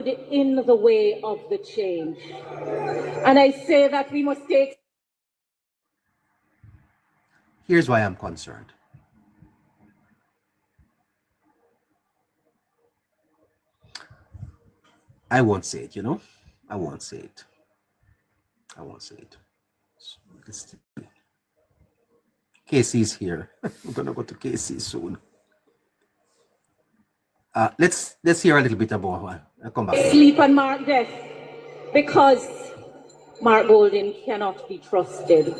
in the way of the change. And I say that we must take... Here's why I'm concerned. I won't say it, you know? I won't say it. I won't say it. So, Casey's here. We're gonna go to Casey soon. Let's hear a little bit about her. I'll come back. Sleep on Mark death because Mark Golden cannot be trusted.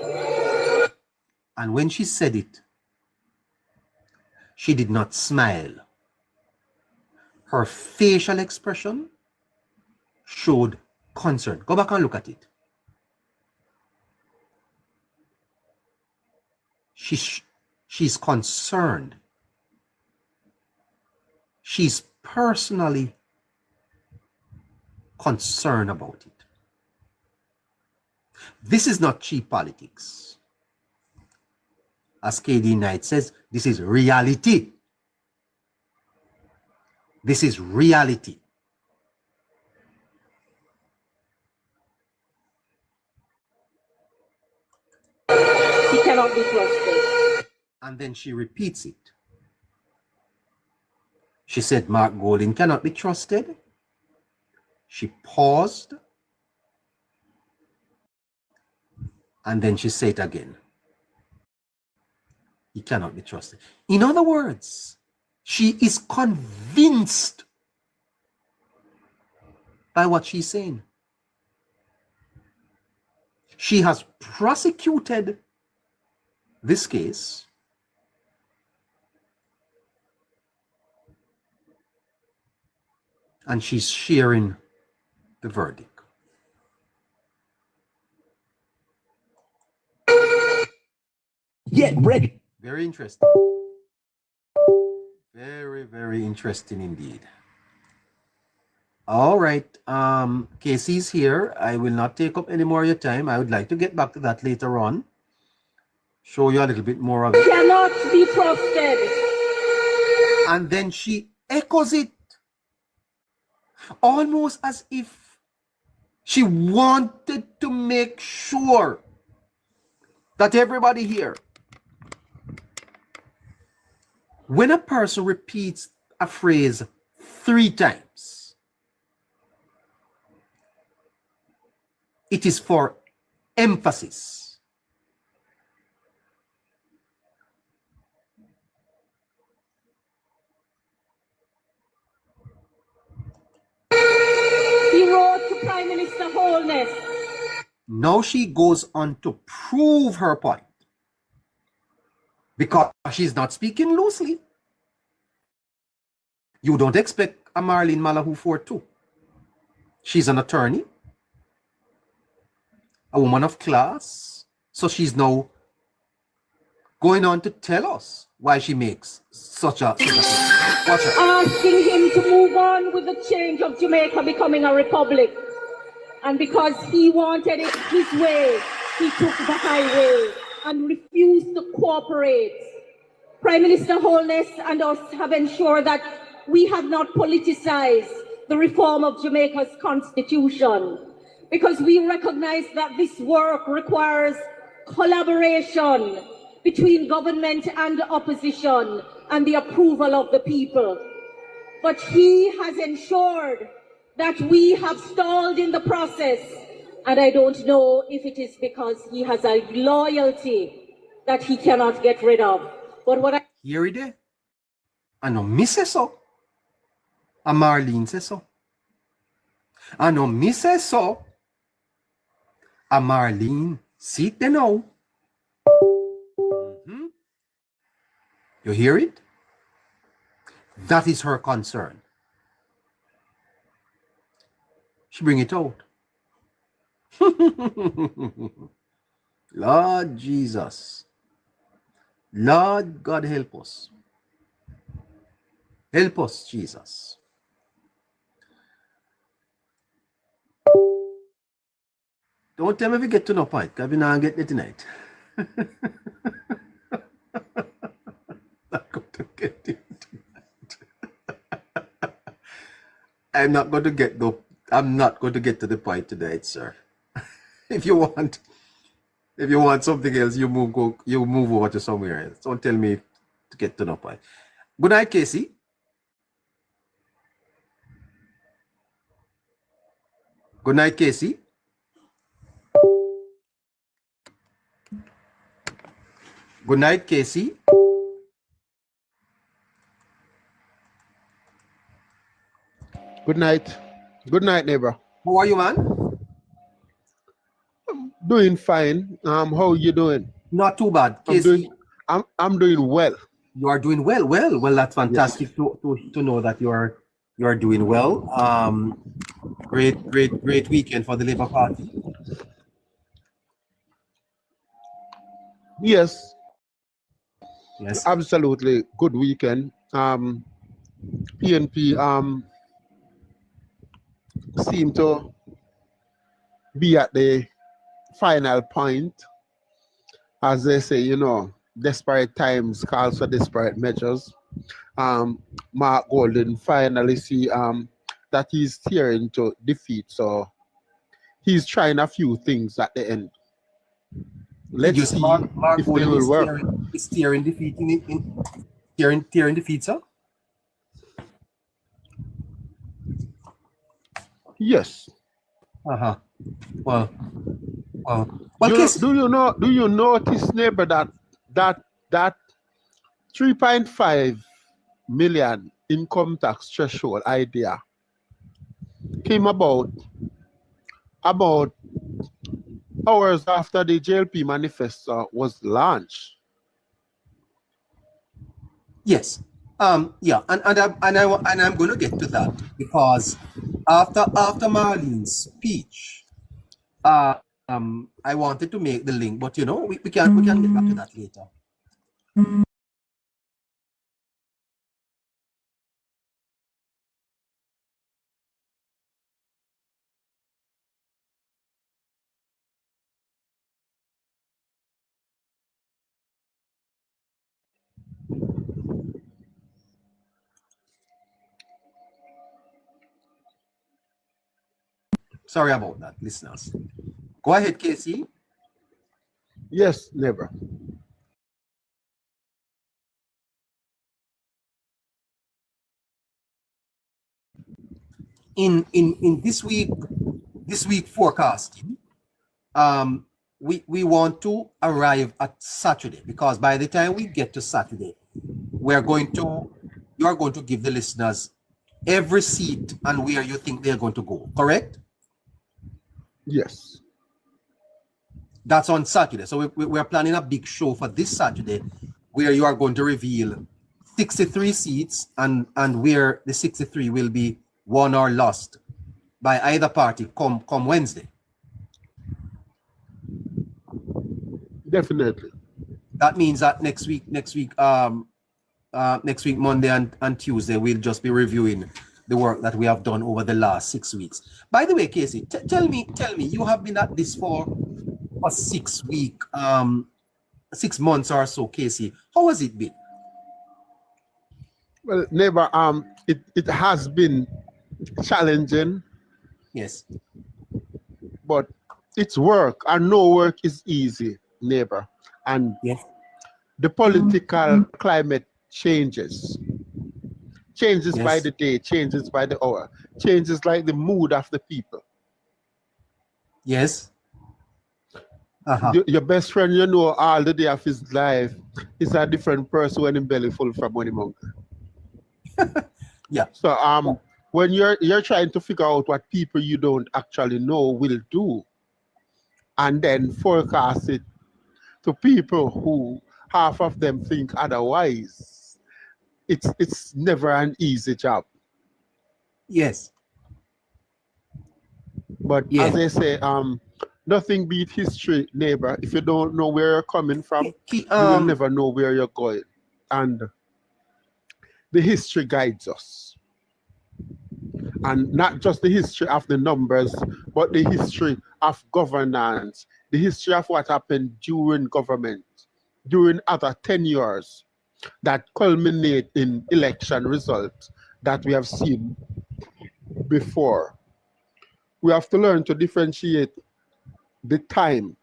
And when she said it, she did not smile. Her facial expression showed concern. Go back and look at it. She's concerned. She's personally concerned about it. This is not cheap politics. As KD Knight says, this is reality. This is reality. He cannot be trusted. And then she repeats it. She said, Mark Golden cannot be trusted. She paused. And then she said it again. He cannot be trusted. In other words, she is convinced by what she's saying. She has prosecuted this case and she's sharing the verdict. Get ready. Very interesting. Very, very interesting indeed. All right. Casey's here. I will not take up any more of your time. I would like to get back to that later on. Show you a little bit more of it. Cannot be trusted. And then she echoes it. Almost as if she wanted to make sure that everybody here, when a person repeats a phrase 3 times, it is for emphasis. He wrote to Prime Minister Holness. Now she goes on to prove her point. Because she's not speaking loosely. You don't expect a Marlene Malahou Ford too. She's an attorney, a woman of class. So she's now going on to tell us why she makes such a thing. Watch out. Asking him to move on with the change of Jamaica becoming a republic. And because he wanted it his way, he took the highway and refused to cooperate. Prime Minister Holness and us have ensured that we have not politicized the reform of Jamaica's constitution, because we recognize that this work requires collaboration between government and opposition and the approval of the people. But he has ensured that we have stalled in the process, and I don't know if it is because he has a loyalty that he cannot get rid of. But what I hear it there? I know me say so. And Marlene say so. I know me say so. And Marlene see it there now. You hear it? That is her concern. She bring it out. Lord Jesus. Lord God, help us. Help us, Jesus. Don't tell me if we get to no point, because we not get there tonight. Not going to get it tonight. I'm not going to get to the point tonight, sir. If you want something else, you move over to somewhere else. Don't tell me to get to no point. Good night, Casey. Good night, Casey. Good night, Casey. Good night. Good night, neighbor. How are you, man? Doing fine. How are you doing? Not too bad, Casey. I'm doing well. You are doing well. Well, that's fantastic. Yes. to know that you are doing well. Great weekend for the Labour Party. Yes. Yes. Absolutely good weekend. PNP seem to be at the final point. As they say, desperate times calls for desperate measures. Mark Golden finally see that he's steering to defeat. So he's trying a few things at the end. Let's see Mark if Golden they will work. Is steering defeat steering defeat, sir? Yes. Uh-huh. Well, do you notice, neighbor, that 3.5 million income tax threshold idea came about hours after the JLP Manifesto was launched? Yes. Yeah, and I'm going to get to that because after Marlene's speech, I wanted to make the link, but we can get back to that later. Sorry about that, listeners. Go ahead, Casey. Yes, neighbor. In this week forecasting, we want to arrive at Saturday, because by the time we get to Saturday, you are going to give the listeners every seat and where you think they're going to go, correct? Yes. That's on Saturday. So we're planning a big show for this Saturday where you are going to reveal 63 seats and where the 63 will be won or lost by either party come Wednesday. Definitely. That means that next week, Monday and Tuesday, we'll just be reviewing the work that we have done over the last 6 weeks. By the way, Casey, tell me, you have been at this for 6 weeks, 6 months or so, Casey. How has it been? Well, neighbor, it has been challenging. Yes. But it's work, and no work is easy, neighbor. And yes, the political climate changes yes, by the day, changes by the hour, changes like the mood of the people. Yes. Your best friend, all the day of his life is a different person when in belly full from money monk. Yeah. So when you're trying to figure out what people you don't actually know will do, and then forecast it to people who half of them think otherwise, it's never an easy job. Yes. But as they say, nothing beat history, neighbor. If you don't know where you're coming from, you will never know where you're going. And the history guides us. And not just the history of the numbers, but the history of governance, the history of what happened during government, during other tenures that culminate in election results that we have seen before. We have to learn to differentiate the time.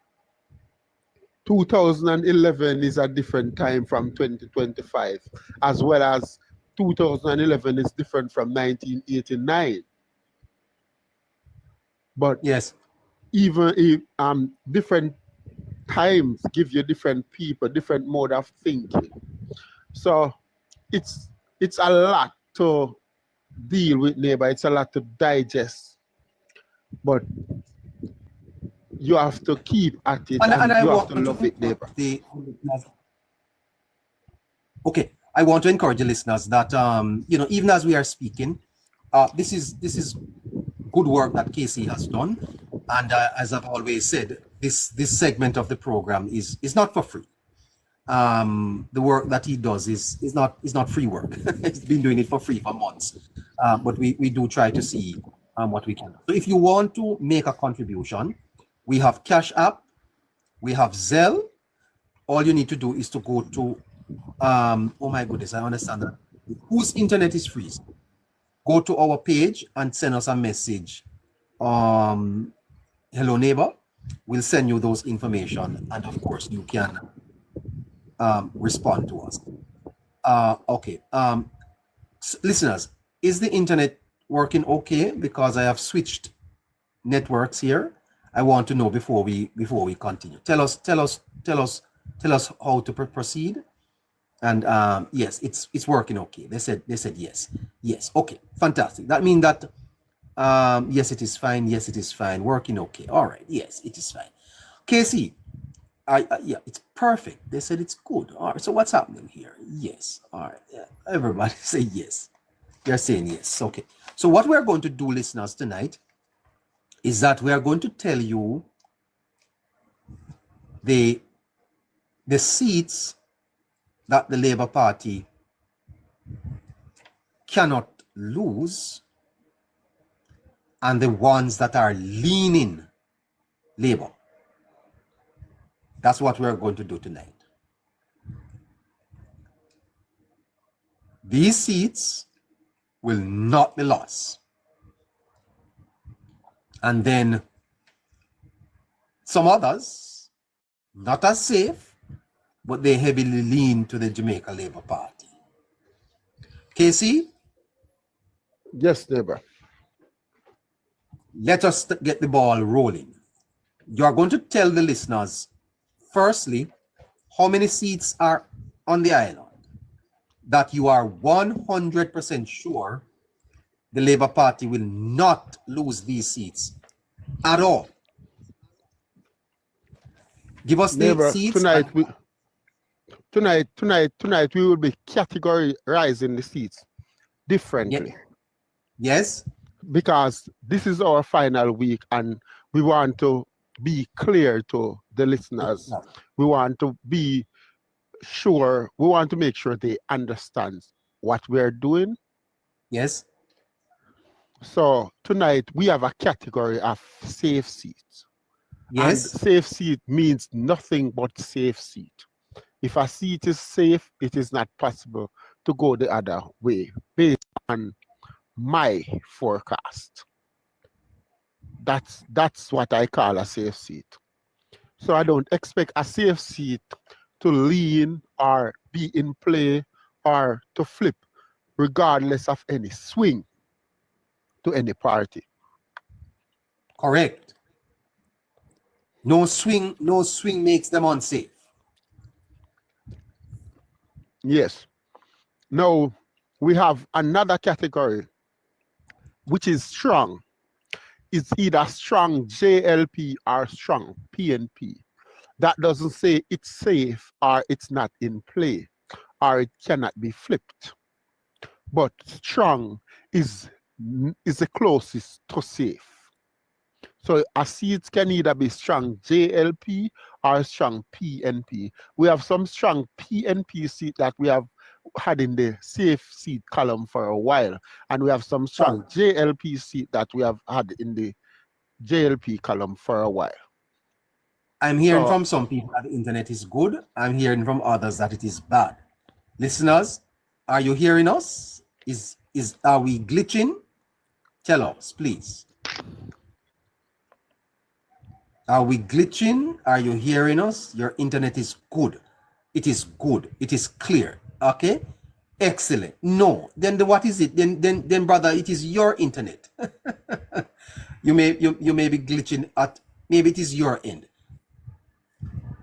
2011 is a different time from 2025, as well as 2011 is different from 1989. But Yes. even if different times give you different people, different mode of thinking. So it's a lot to deal with, neighbor. It's a lot to digest. But you have to keep at it, And and I you have want to to love it, neighbor. Okay, I want to encourage the listeners that even as we are speaking, this is good work that Casey has done, and as I've always said, this segment of the program is not for free. The work that he does is not free work. He's been doing it for free for months, but we do try to see what we can do. So if you want to make a contribution, we have Cash App, we have Zelle. All you need to do is to go to oh my goodness, I understand that. Whose internet is freezing? Go to our page and send us a message. Hello neighbor. We'll send you those information, and of course you can respond to us. Okay. Listeners, is the internet working okay? Because I have switched networks here. I want to know before we continue. Tell us how to proceed. And yes, it's working okay. They said yes. Okay, fantastic. That means that yes, it is fine. Yes, it is fine. Working okay. All right. Yes, it is fine. Casey, yeah, it's perfect. They said it's good. All right. So what's happening here? Yes. All right. Yeah. Everybody say yes. You're saying yes. Okay. So what we're going to do, listeners, tonight is that we are going to tell you the seats that the Labour Party cannot lose and the ones that are leaning Labour. That's what we're going to do tonight. These seats will not be lost. And then some others, not as safe, but they heavily lean to the Jamaica Labour Party. Casey? Yes, neighbor. Let us get the ball rolling. You are going to tell the listeners, firstly, how many seats are on the island that you are 100% sure the Labour Party will not lose these seats at all. Give us the Neighbor, seats. tonight we will be categorizing the seats differently. Yes. Because this is our final week and we want to be clear to the listeners. We want to be sure, we want to make sure they understand what we're doing. Yes. So tonight we have a category of safe seats. Yes. And safe seat means nothing but safe seat. If a seat is safe, it is not possible to go the other way based on my forecast. That's what I call a safe seat. So I don't expect a safe seat to lean or be in play or to flip regardless of any swing to any party. Correct. No swing makes them unsafe. Yes. Now we have another category which is strong. It's either strong JLP or strong PNP. That doesn't say it's safe or it's not in play or it cannot be flipped. But strong is the closest to safe. So a seat can either be strong JLP or strong PNP. We have some strong PNP seat that we have had in the safe seat column for a while, and we have some strong JLP seat that we have had in the JLP column for a while. I'm hearing from some people that the internet is good. I'm hearing from others that it is bad. Listeners, are you hearing us? Are we glitching? Tell us, please. Are we glitching? Are you hearing us? Your internet is good. It is good. It is clear. Okay? Excellent. No. Then what is it? Then brother, it is your internet. you may be glitching at, maybe it is your end.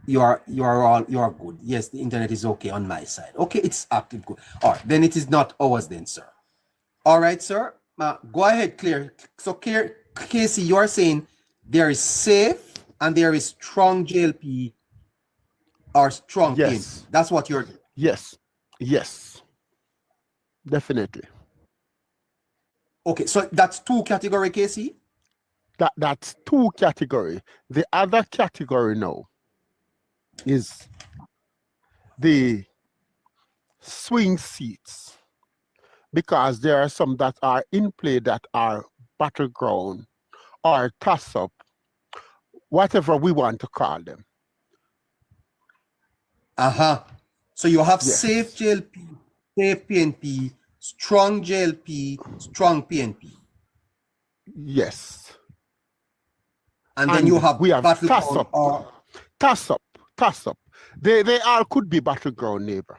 You are good. Yes, the internet is okay on my side. Okay, it's active, good. All right, then it is not ours then, sir. All right, sir. Go ahead, clear. So Casey, you are saying there is safe and there is strong JLP or strong Yes. PNP. That's what you're. Yes. Yes. Definitely. Okay, so that's two category, Casey? That's two category. The other category now is the swing seats, because there are some that are in play that are battleground or toss up, whatever we want to call them. So you have Yes. safe JLP, safe PNP, strong JLP, strong PNP. Yes. And then you have we have battleground toss up. They all could be battleground, neighbor.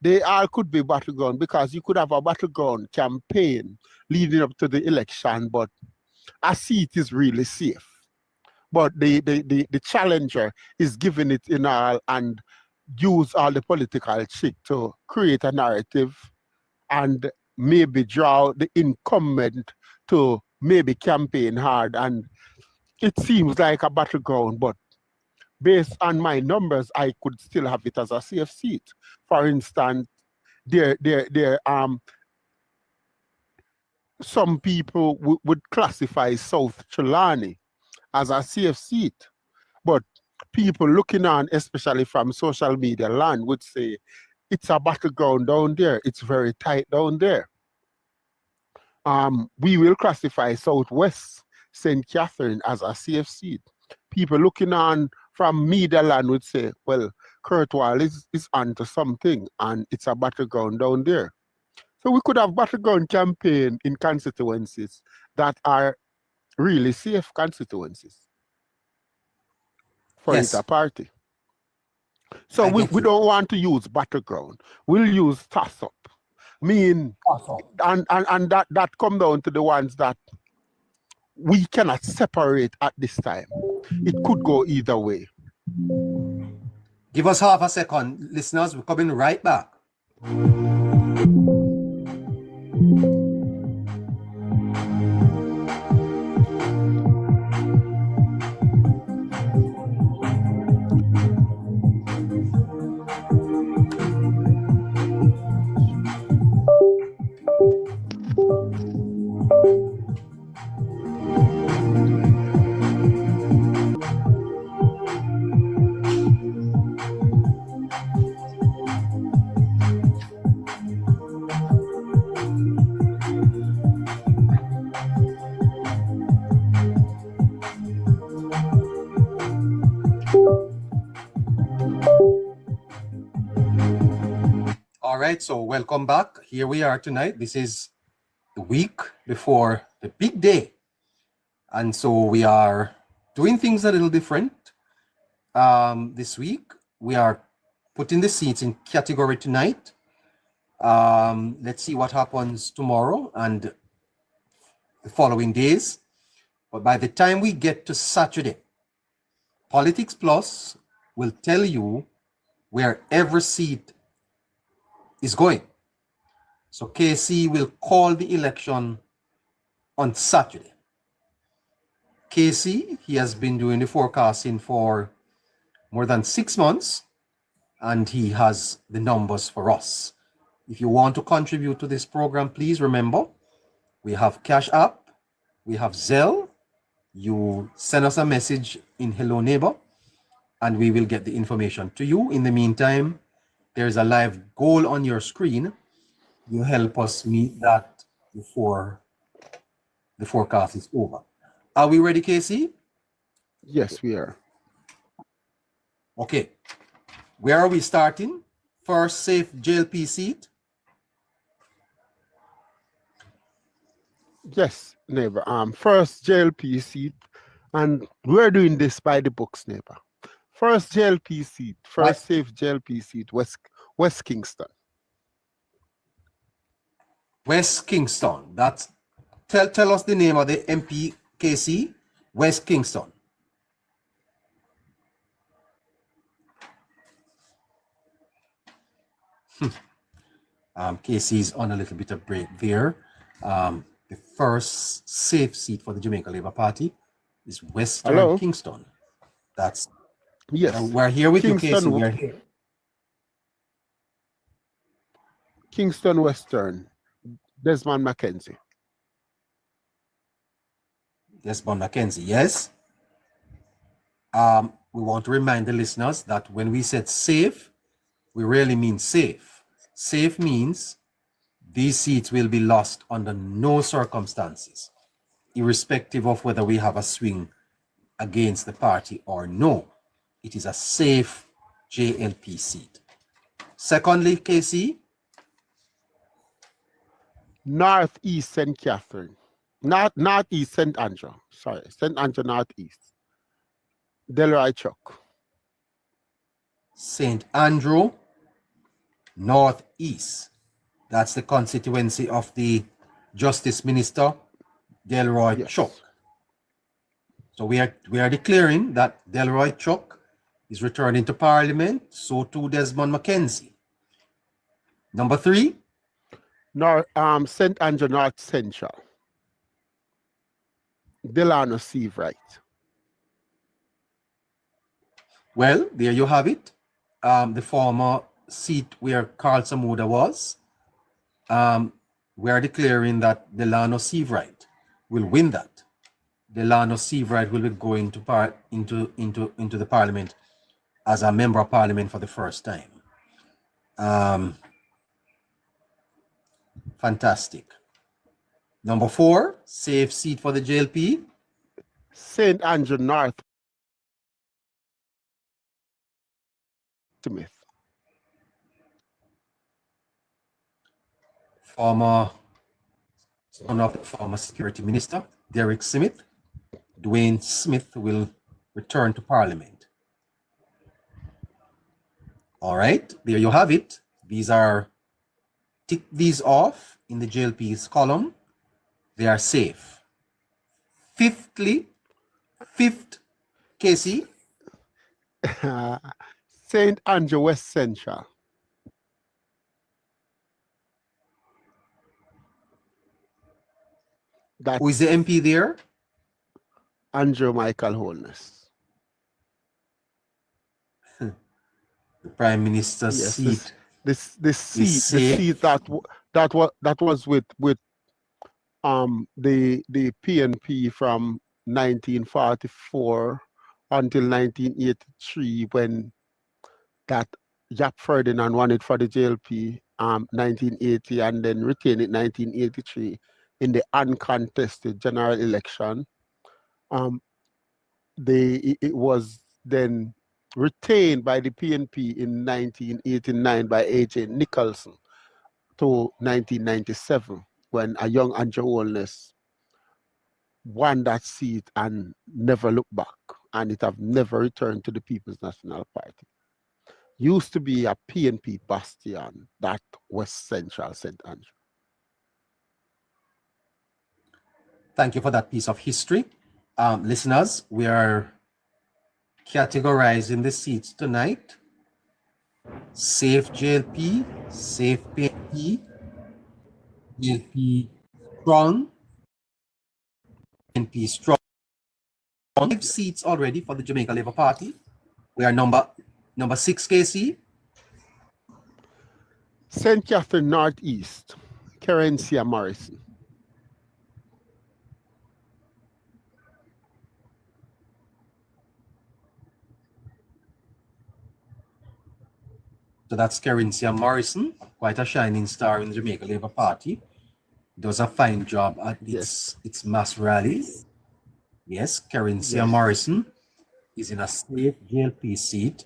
They all could be battleground, because you could have a battleground campaign leading up to the election, but a seat is really safe. But the challenger is giving it in all and use all the political trick to create a narrative and maybe draw the incumbent to maybe campaign hard. And it seems like a battleground, but based on my numbers, I could still have it as a safe seat. For instance, some people would classify South Trelawney as a safe seat, but people looking on, especially from social media land, would say it's a battleground down there. It's very tight down there. We will classify Southwest St. Catherine as a safe seat. People looking on from media land would say, well, Kirtwall is onto something, and it's a battleground down there. So we could have battleground campaign in constituencies that are really safe constituencies for either party. So we don't want to use battleground. We'll use toss up. And that come down to the ones that we cannot separate at this time. It could go either way. Give us half a second, listeners. We're coming right back. All right, so welcome back. Here we are tonight. This is the week before the big day. And so we are doing things a little different. This week, we are putting the seats in category tonight. Let's see what happens tomorrow and the following days. But by the time we get to Saturday, Politics Plus will tell you where every seat is going. So KC will call the election on Saturday. KC, he has been doing the forecasting for more than 6 months, and he has the numbers for us. If you want to contribute to this program, please remember, we have Cash App, we have Zelle. You send us a message in Hello Neighbor, and we will get the information to you. In the meantime, there's a live goal on your screen. You help us meet that before the forecast is over. Are we ready, Casey? Yes, we are. Okay. Where are we starting? First safe JLP seat. Yes, neighbor. First JLP seat, and we're doing this by the books, neighbor. First JLP seat, Right. first safe JLP seat, West Kingston. West Kingston. That's tell us the name of the MPKC. West Kingston. KC is on a little bit of break there. The first safe seat for the Jamaica Labour Party is Western Hello? Kingston. That's Yes. we're here with Kingston, you, KC. We're here. Kingston Western, Desmond Mackenzie. Desmond Mackenzie, yes. We want to remind the listeners that when we said safe, we really mean safe. Safe means these seats will be lost under no circumstances, irrespective of whether we have a swing against the party or no. It is a safe JLP seat. Secondly, KC? Northeast St. Catherine. Northeast St. Andrew. Sorry, St. Andrew Northeast. Delroy Chuck. St. Andrew Northeast. That's the constituency of the Justice Minister, Delroy Yes. Chuck. So we are declaring that Delroy Chuck is returning to Parliament, so too Desmond Mackenzie. Number 3? St. Andrew North Central. Delano Seavright. Well, there you have it. The former seat where Carl Samuda was. We are declaring that Delano Seavright will win that. Delano Seavright will be going to into the Parliament as a member of Parliament for the first time. Fantastic. Number 4, safe seat for the JLP. St. Andrew North Smith. Son of the former Security Minister, Derek Smith. Dwayne Smith will return to Parliament. All right, there you have it. Tick these off in the JLP's column. They are safe. Fifth, KC. St. Andrew West Central. Who is the MP there? Andrew Michael Holness. The Prime Minister's seat. This seat that was with the PNP from 1944 until 1983 when that Jack Ferdinand won it for the JLP 1980 and then retained it 1983 in the uncontested general election. It was then retained by the PNP in 1989 by A.J. Nicholson to 1997 when a young Andrew Holness won that seat and never looked back, and it have never returned to the People's National Party. Used to be a PNP bastion, that West Central St. Andrew. Thank you for that piece of history. Listeners, we are categorizing the seats tonight. Safe JLP, safe PNP, JLP strong, PNP strong. 5 seats already for the Jamaica Labour Party. We are number 6, KC. St. Catherine Northeast, Kerencia Morrison. So that's Kerencia Morrison, quite a shining star in the Jamaica Labour Party. Does a fine job at its mass rallies. Yes, Kerencia Morrison is in a safe JLP seat.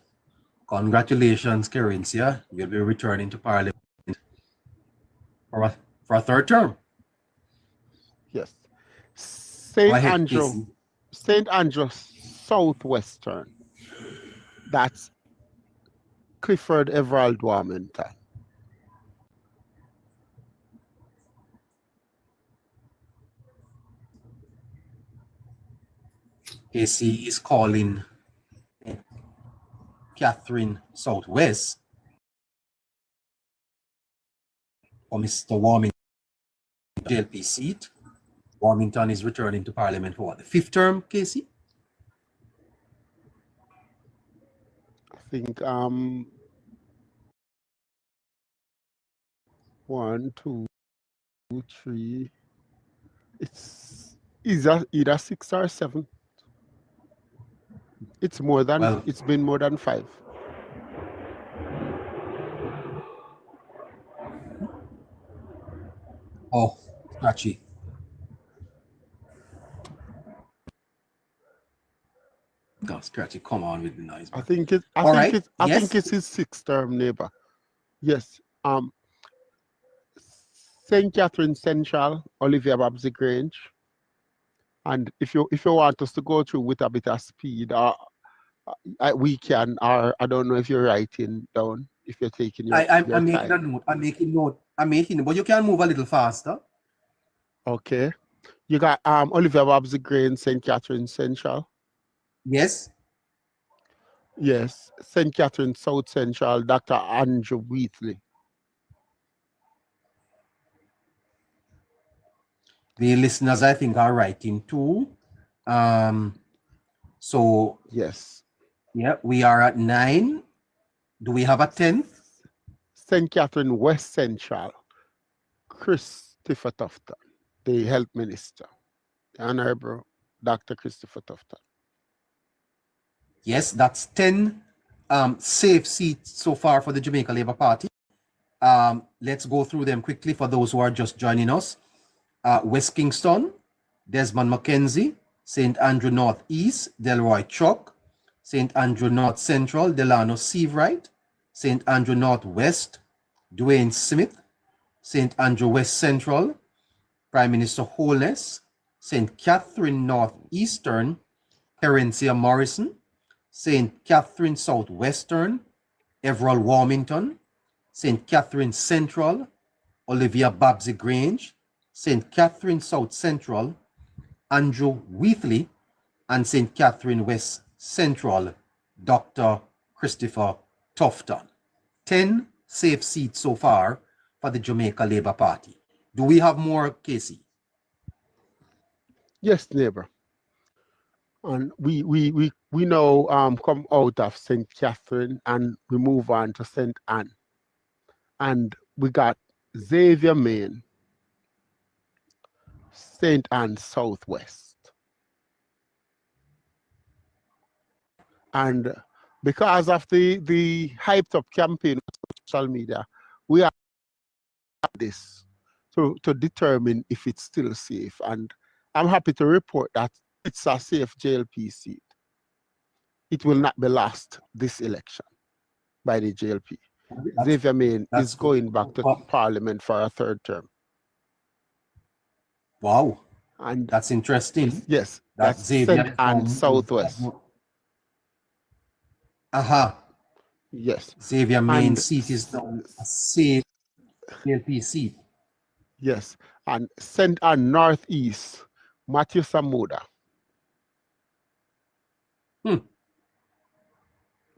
Congratulations, Kerencia. You'll be returning to Parliament for a third term. Yes. Go St. ahead, Andrew, Casey. St. Andrew Southwestern. That's Clifford Everald Warminton. Casey is calling Catherine Southwest for Mr. Warmington JLP seat. Warmington is returning to Parliament for what, the 5th term, Casey? I think 1, 2, 3. It's either 6 or 7. It's been more than 5. Oh, scratchy. No, scratchy, come on with the noise. I think it's his 6th term, neighbor. Yes. St. Catherine Central, Olivia Babsy Grange. And if you want us to go through with a bit of speed, we can, or I don't know if you're writing down, if you're taking your I'm making time. a note. I'm making, but you can move a little faster. Okay. You got Olivia Babsy Grange, St. Catherine Central. Yes. Yes. St. Catherine South Central, Dr. Andrew Wheatley. The listeners, I think, are writing too. So yes, yeah, we are at 9. Do we have a 10th? St. Catherine West Central, Christopher Tufton, the health minister, the Honorable Dr. Christopher Tufton. Yes, that's 10 safe seats so far for the Jamaica Labour Party. Let's go through them quickly for those who are just joining us. West Kingston, Desmond Mackenzie, St. Andrew North East, Delroy Chuck, St. Andrew North Central, Delano Seavright, St. Andrew North West, Dwayne Smith, St. Andrew West Central, Prime Minister Holness, St. Catherine North Eastern, Terencia Morrison, St. Catherine Southwestern, Everall Warmington, St. Catherine Central, Olivia Babsy Grange, St. Catherine South Central, Andrew Wheatley, and St. Catherine West Central, Dr. Christopher Tufton. 10 safe seats so far for the Jamaica Labour Party. Do we have more, Casey? Yes, neighbor. And we now come out of St. Catherine and we move on to St. Anne. And we got Xavier Main, St. Anne Southwest. And because of the hyped up campaign on social media, we are this to determine if it's still safe. And I'm happy to report that it's a safe JLP seat. It will not be lost this election by the JLP. Xavier Main is going back to Parliament for a 3rd term. Wow. And that's interesting. Yes, that's St. Anne Southwest. Aha. Yes. Xavier Main seat is now a safe JLP seat. Yes. And St. Anne Northeast, Matthew Samuda.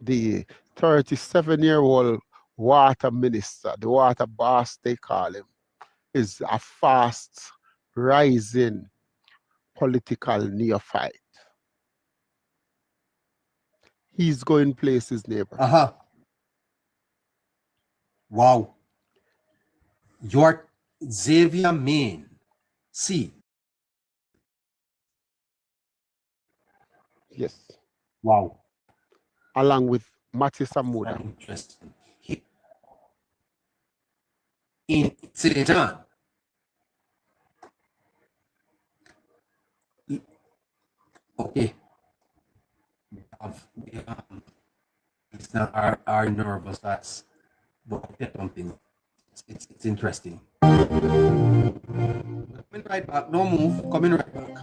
The 37-year-old water minister, the water boss they call him, is a fast rising political neophyte. He's going places, neighbor. Aha. Wow. Your Xavier Main seat. Yes. Wow. Along with Matthew Samuda. Interesting. In St. Anne. Okay. Listeners are nervous. That's something. It's interesting. Coming right back. No move. Coming right back.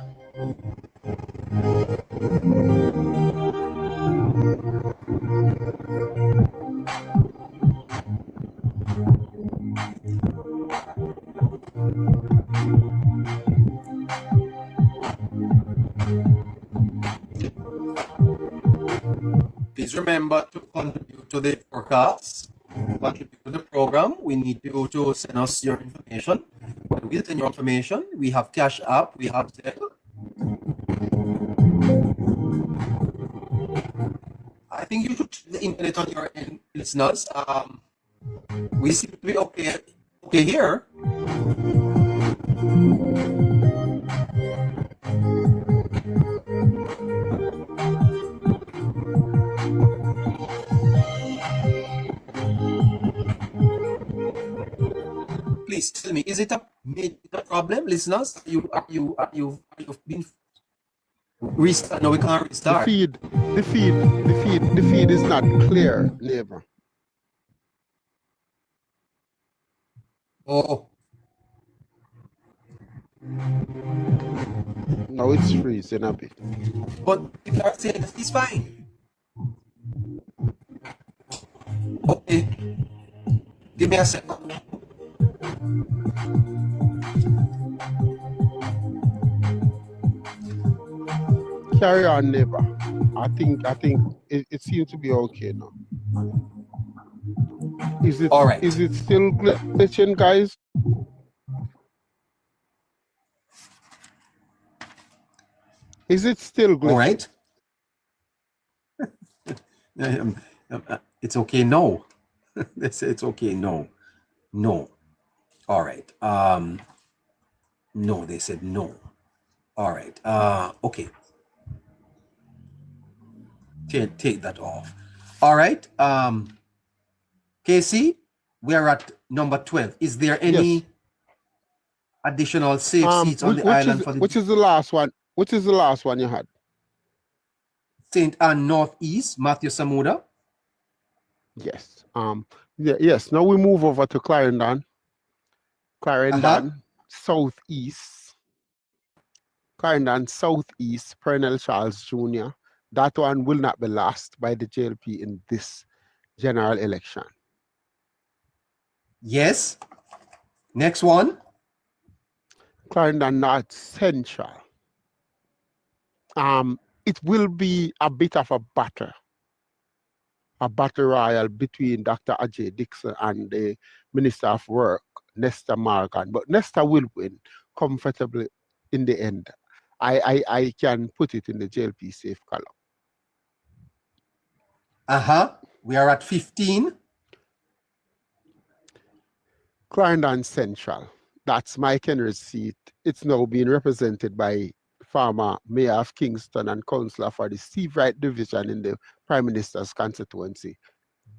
Please remember to contribute to the forecast, contribute to the program. We need you to send us your information. But we'll send your information. We have Cash App, we have Zelle. I think you should check the internet on your end, listeners. We seem to be okay here. Please tell me, is it a problem, listeners? Are you been restart? No, we can't restart. The feed is not clear, neighbor. Oh. No, it's freezing a bit. But people are saying it's fine. Okay. Give me a second. Carry on, neighbor. I think it seems to be okay now. Is it all right? Is it still glitching, guys? Is it still glitching? All right. It's okay. No. They say it's okay. No. All right. No, they said no. All right. Okay. Take that off. All right. Casey, we are at number 12. Is there any additional safe seats on the island for the which is the last one? Which is the last one you had? St. Anne Northeast, Matthew Samuda? Yes. Yes. Now we move over to Clarendon. Southeast. Clarendon Southeast, Pernell Charles Jr. That one will not be lost by the JLP in this general election. Yes. Next one. Clarendon North Central. It will be a bit of a battle royal between Dr. Ajay Dixon and the Minister of Work, Nesta Morgan. But Nesta will win comfortably in the end. I can put it in the JLP safe column. We are at 15. Clarendon Central. That's Mike Henry's seat. It's now being represented by former Mayor of Kingston and Councillor for the Steve Wright Division in the Prime Minister's constituency,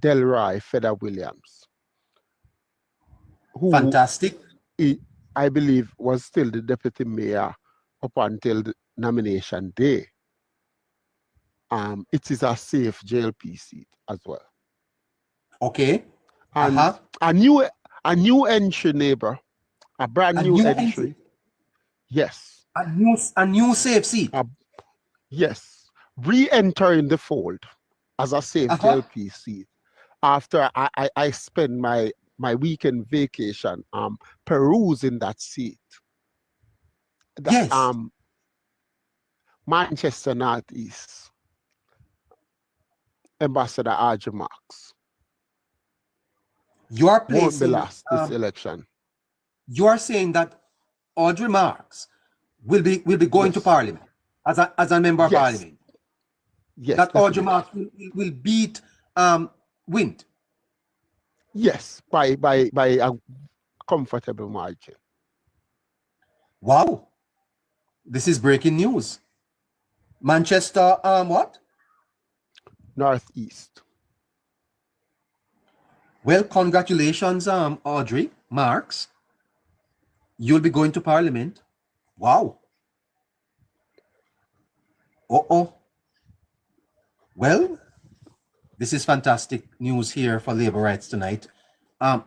Delroy Feder Williams. Who fantastic. I believe was still the deputy mayor up until the nomination day. It is a safe JLP seat as well. Okay. And a new entry, neighbor, a brand new entry. Yes. A new safe seat. Yes. Re-entering the fold as a safe JLP seat after I spend my weekend vacation perusing that seat. Yes. Manchester Northeast, Ambassador R.J. Marks. You are placing won't be lost this election. You are saying that Audrey Marks will be going to Parliament as a member of Parliament. Yes. That Audrey Marks will beat Wind. Yes, by a comfortable margin. Wow. This is breaking news. Manchester, what? Northeast. Well, congratulations, Audrey Marks. You'll be going to Parliament. Wow. Well, this is fantastic news here for labor rights tonight.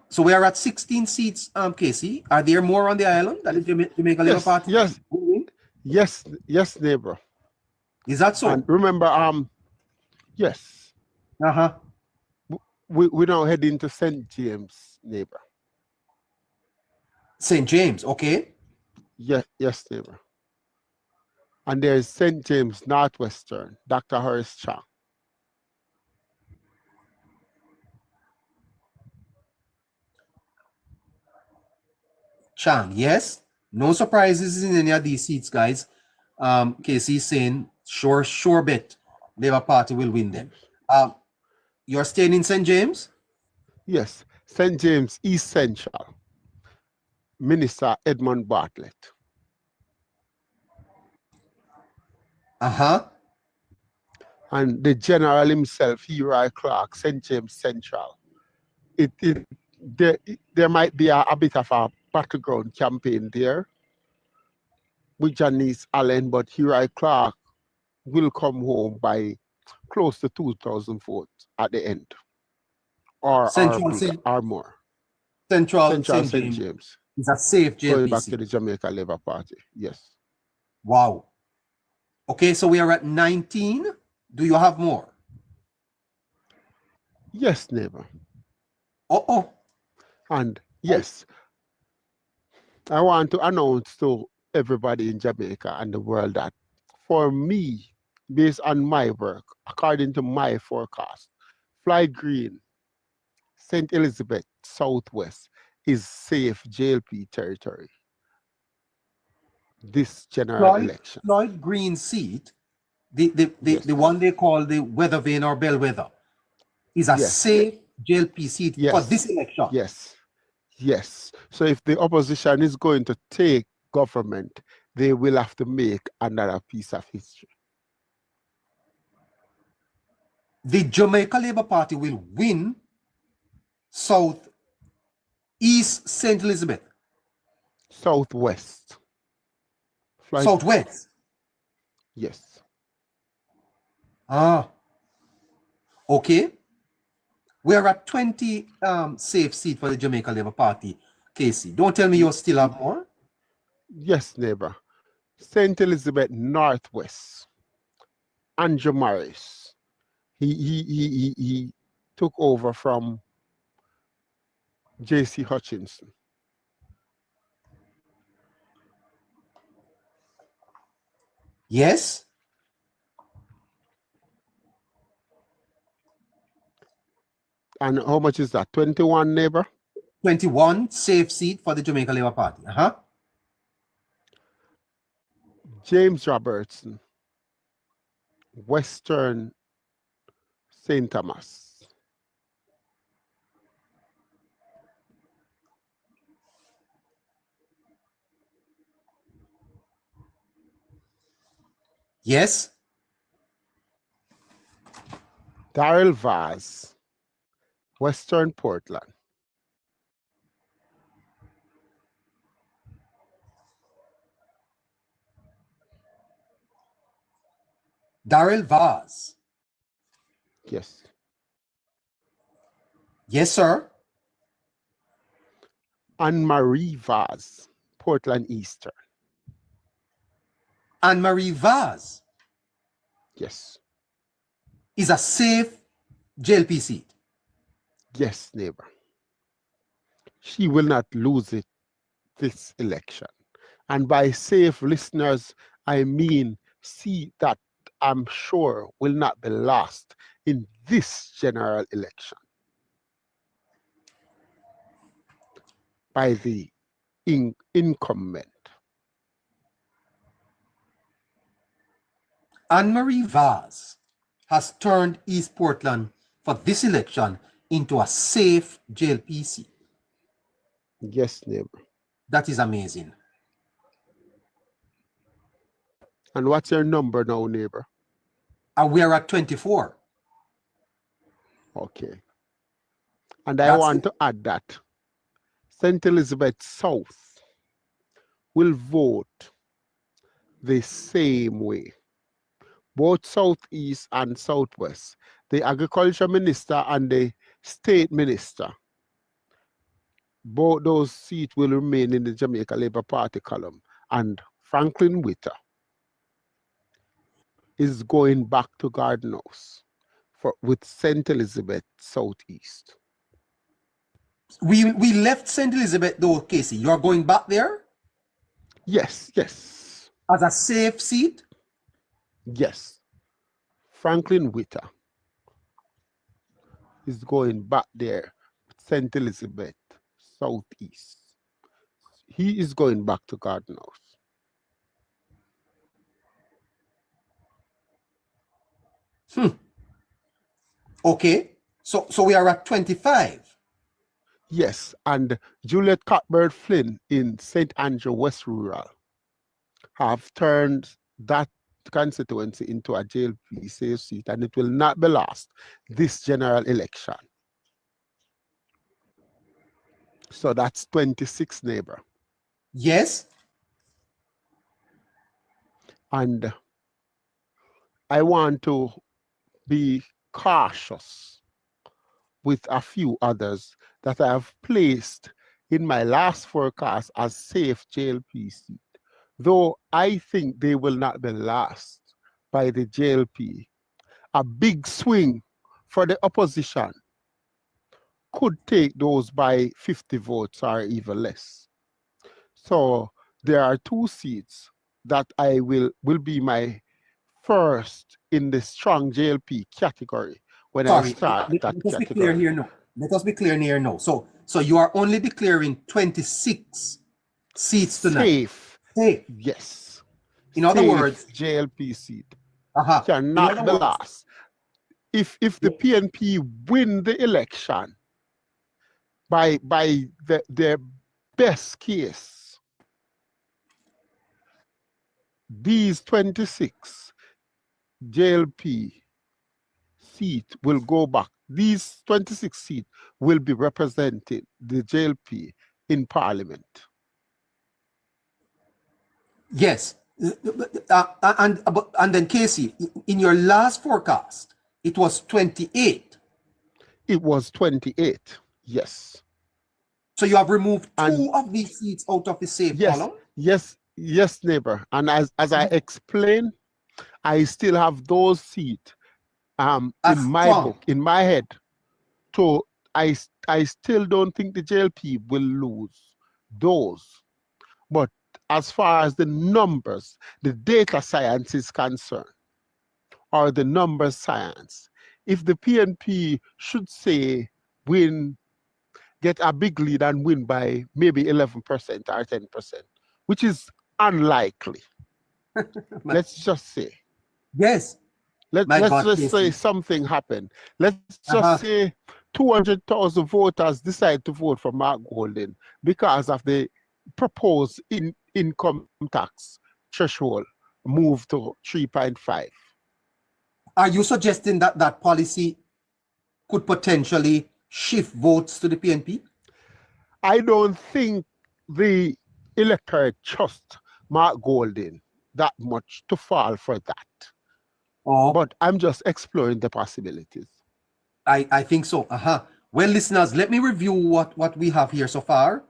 So we are at 16 seats, Casey. Are there more on the island that the Jamaica Labour Party? Yes, neighbor. Is that so? And remember, yes. Uh-huh. We now heading to St. James, neighbor. St. James, okay. Yes, neighbor. And there's St. James Northwestern, Dr. Horace Chang. Chang, yes. No surprises in any of these seats, guys. Casey saying, sure bet, Labour Party will win them. You're staying in St. James? Yes, St. James East Central. Minister Edmund Bartlett. Uh-huh. And the general himself, Uri Clark, St. James Central. There might be a bit of a battleground campaign there with Janice Allen, but Uri Clark will come home by close to 2,000 votes at the end, or more. Central St. James James is a safe JLP going back seat. to the Jamaica Labour Party. Yes. Wow. Okay, so we are at 19. Do you have more? Yes, neighbor. And yes, I want to announce to everybody in Jamaica and the world that for me, based on my work, according to my forecast, Fly Green, St. Elizabeth, Southwest is safe JLP territory this general election. Floyd Green seat, the one they call the weather vane or bellwether, is a safe JLP seat for this election. Yes. So if the opposition is going to take government, they will have to make another piece of history. The Jamaica Labour Party will win South East St. Elizabeth. Southwest. Southwest. Yes. Okay. We are at 20 safe seats for the Jamaica Labour Party. Casey, don't tell me you still have more. Yes, neighbor. St. Elizabeth Northwest. Andrew Morris. He took over from J.C. Hutchinson. Yes. And how much is that? 21, neighbor? 21 safe seat for the Jamaica Labour Party. James Robertson, Western St. Thomas. Yes. Darrell Vaz, Western Portland. Darrell Vaz. Yes. Yes, sir. Anne-Marie Vaz, Portland Eastern. Anne-Marie Vaz. Yes. Is a safe JLP seat. Yes, neighbor. She will not lose it this election. And by safe, listeners, I mean seat that I'm sure will not be lost in this general election by the incumbent. Anne-Marie Vaz has turned East Portland for this election into a safe JLP seat. Yes, neighbor. That is amazing. And what's your number now, neighbor? We are at 24. Okay. And I want to add that St. Elizabeth South will vote the same way. Both Southeast and Southwest, the agriculture minister and the state minister both those seats will remain in the Jamaica Labour Party column. And Franklin Witter is going back to Garden House with St. Elizabeth Southeast. We left St. Elizabeth though, Casey. You are going back there? Yes, yes. As a safe seat? Yes. Franklin Witter is going back there with St. Elizabeth Southeast. He is going back to Garden House. Okay. So we are at 25. Yes, and Juliet Cuthbert Flynn in St. Andrew West Rural have turned that constituency into a JLP safe seat, and it will not be lost this general election. So that's 26 neighbor. Yes. And I want to be cautious with a few others that I have placed in my last forecast as safe JLP seat, though I think they will not be lost by the JLP. A big swing for the opposition could take those by 50 votes or even less. So there are two seats that I will be my first in the strong JLP category when I start that let us be clear here now. Let us be clear here now. So you are only declaring 26 seats tonight. Safe. Yes. In other words, JLP seat cannot be lost. If the PNP win the election by their best case, these 26 JLP seat will go back. These 26 seats will be represented the JLP in Parliament. Yes. And then Casey, in your last forecast, it was 28. It was 28, yes. So you have removed two of these seats out of the safe column? Yes, neighbor. And as I explained, I still have those seats in my book, in my head. So I still don't think the JLP will lose those. But as far as the numbers, the data science is concerned, or the numbers science, if the PNP should say get a big lead and win by maybe 11% or 10%, which is unlikely. Let's just say. Yes. Let's just say something happened. Let's just say 200,000 voters decide to vote for Mark Golden because of the proposed income tax threshold move to 3.5. Are you suggesting that that policy could potentially shift votes to the PNP? I don't think the electorate trust Mark Golden that much to fall for that. But I'm just exploring the possibilities. I think so. Well, listeners, let me review what we have here so far.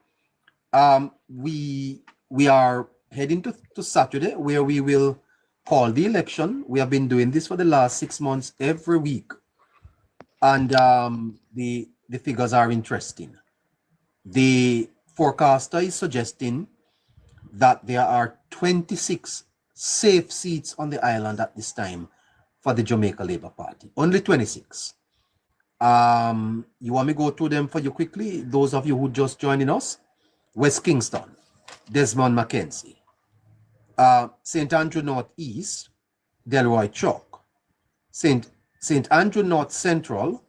We are heading to Saturday, where we will call the election. We have been doing this for the last 6 months every week. And the figures are interesting. The forecaster is suggesting that there are 26 safe seats on the island at this time for the Jamaica Labour Party. Only 26. You want me to go through them for you quickly? Those of you who just joining us: West Kingston, Desmond Mackenzie, St. Andrew Northeast, Delroy Chalk, St. Andrew North Central,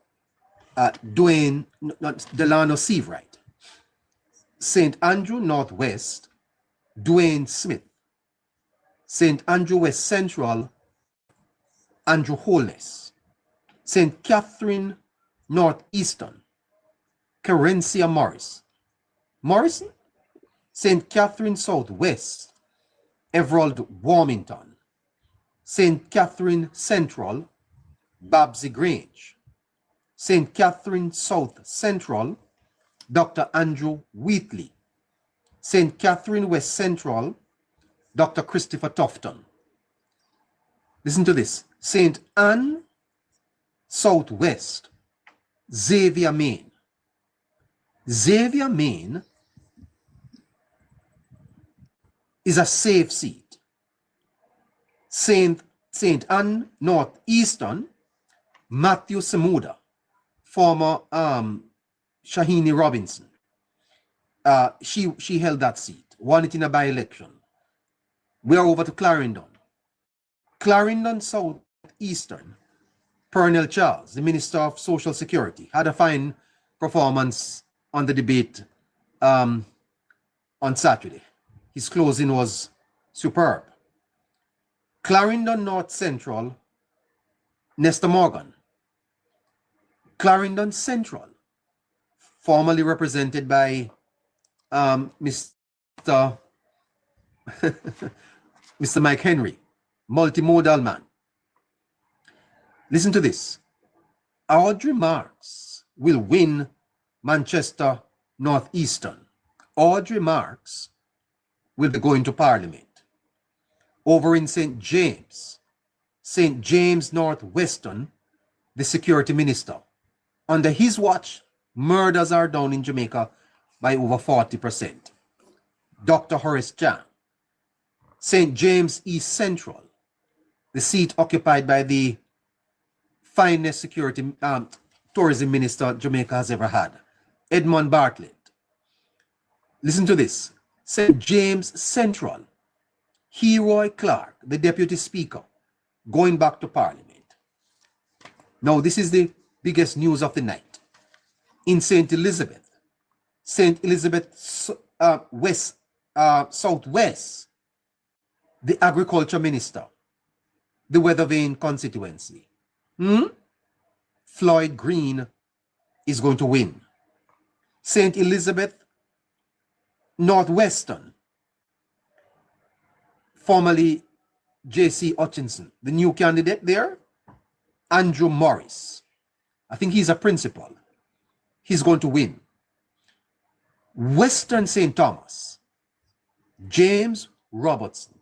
Delano Seavright, St. Andrew Northwest, Dwayne Smith, St. Andrew West Central, Andrew Holness, St. Catherine Northeastern, Carencia Morrison, St. Catherine Southwest, Everald Warmington, St. Catherine Central, Babsy Grange, St. Catherine South Central, Dr. Andrew Wheatley. St. Catherine West Central, Dr. Christopher Tufton. Listen to this. St. Anne Southwest, Xavier Main. Xavier Main is a safe seat. St. Anne Northeastern, Matthew Semuda, former Shahini Robinson. She held that seat, won it in a by-election. We are over to Clarendon. Clarendon Southeastern, Pernell Charles, the Minister of Social Security, had a fine performance on the debate on Saturday. His closing was superb. Clarendon North Central, Nestor Morgan. Clarendon Central, formerly represented by Mr. Mr. Mike Henry, multimodal man. Listen to this. Audrey Marks will win Manchester Northeastern. Audrey Marks will be going to Parliament. Over in St. James Northwestern, the security minister. Under his watch, murders are down in Jamaica by over 40%. Dr. Horace Chan. St. James East Central, the seat occupied by the finest security tourism minister Jamaica has ever had, Edmund Bartlett. Listen to this. St. James Central, Heroy Clark, the deputy speaker, going back to Parliament. Now, this is the biggest news of the night. In St. Elizabeth Southwest, the agriculture minister, the Weather Vane constituency, Floyd Green is going to win. St. Elizabeth Northwestern, formerly J.C. Hutchinson, the new candidate there, Andrew Morris. I think he's a principal. He's going to win. Western St. Thomas, James Robertson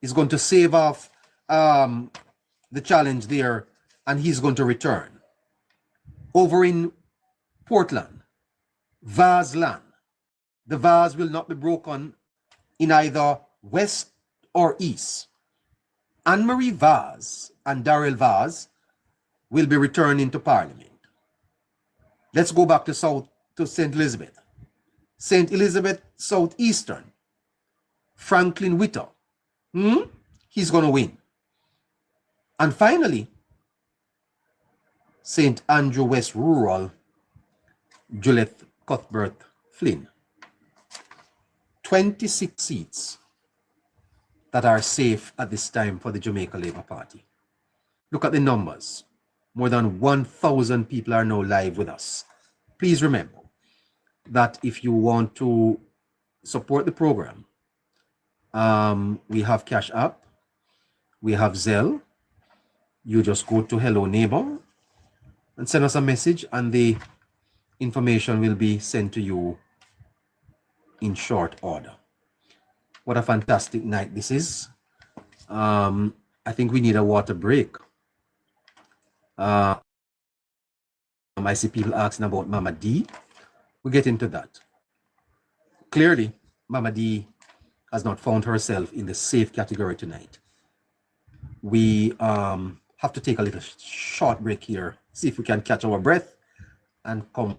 is going to save off the challenge there, and he's going to return. Over in Portland, Vaz Land, the vase will not be broken in either west or east. Anne-Marie Vaz and Darrell Vaz will be returning to Parliament. Let's go back to St. Elizabeth. St. Elizabeth Southeastern, Franklin Witter. He's going to win. And finally, St. Andrew West Rural, Juliet Cuthbert Flynn. 26 seats that are safe at this time for the Jamaica Labour Party. Look at the numbers. More than 1,000 people are now live with us. Please remember that if you want to support the program, we have Cash App, we have Zelle. You just go to Hello Neighbor and send us a message, and the information will be sent to you in short order. What a fantastic night this is. I think we need a water break. I see people asking about Mama D. We'll get into that. Clearly, Mama D has not found herself in the safe category tonight. We have to take a little short break here, see if we can catch our breath and come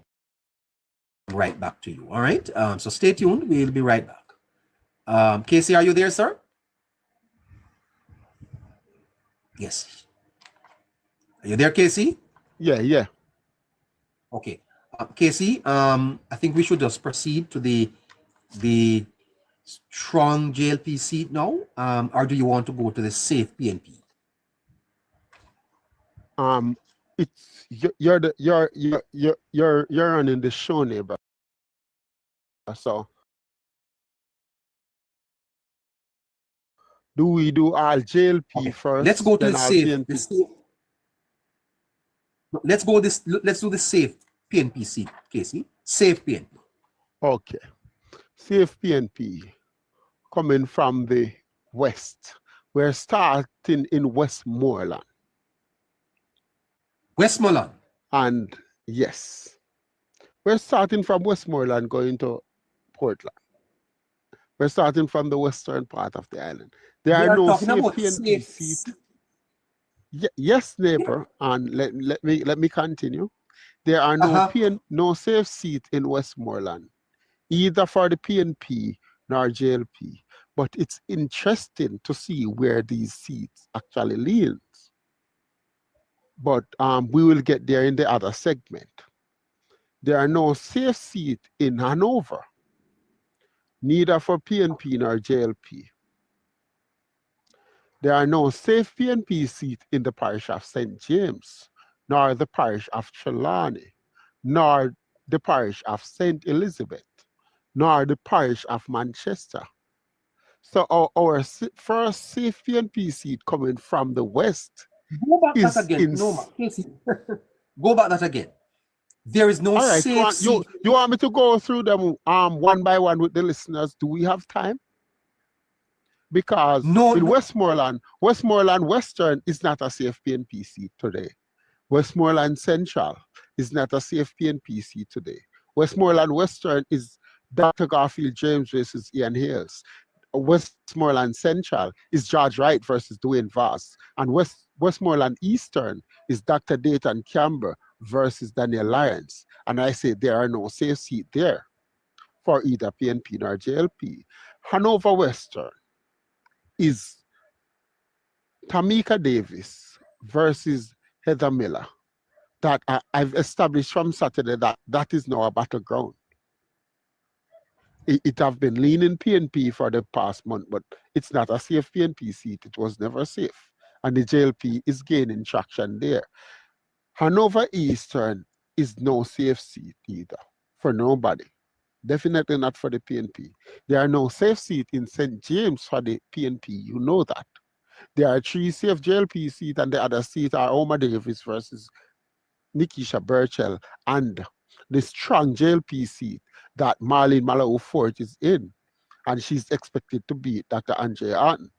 right back to you. All right, so stay tuned. We'll be right back. Casey, are you there, sir? Yes. Are you there, Casey? Yeah. Okay. Casey, I think we should just proceed to the strong JLP seat now, or do you want to go to the safe PNP? It's you're running the show, neighbor. So do we do all JLP first? Let's go to then the all safe. PNP? Let's do the safe PNP seat, Casey. Safe PNP. Okay. Safe PNP coming from the west. We're starting in Westmoreland. Westmoreland. And yes, we're starting from Westmoreland going to Portland. We're starting from the western part of the island. There We are are no talking safe about PNP safe seats. Yes, neighbor, and let me continue. There are no safe seat in Westmoreland, either for the PNP nor JLP. But it's interesting to see where these seats actually lean. But we will get there in the other segment. There are no safe seat in Hanover, neither for PNP nor JLP. There are no safe PNP seat in the parish of St. James, nor the parish of Trelawney, nor the parish of St. Elizabeth, nor the parish of Manchester. So our first safe PNP seat coming from the west Go back is that again. in... No, Casey. Go back that again. There is no All right, safe seat. you want me to go through them one by one with the listeners? Do we have time? Because in Westmoreland Western is not a safe PNP seat today. Westmoreland Central is not a safe PNP seat today. Westmoreland Western is Dr. Garfield James versus Ian Hales. Westmoreland Central is George Wright versus Dwayne Voss. And Westmoreland Eastern is Dr. Dayton Campbell versus Daniel Lyons. And I say there are no safe seat there for either PNP nor JLP. Hanover Western is Tamika Davis versus Heather Miller. That I've established from Saturday that is now a battleground. It have been leaning PNP for the past month, but it's not a safe PNP seat. It was never safe. And the JLP is gaining traction there. Hanover Eastern is no safe seat either for nobody. Definitely not for the PNP. There are no safe seats in St. James for the PNP. You know that. There are 3 safe JLP seats, and the other seats are Oma Davis versus Nikisha Burchell, and the strong JLP seat that Marlene Malou Fort is in, and she's expected to beat Dr. Andrea Arton.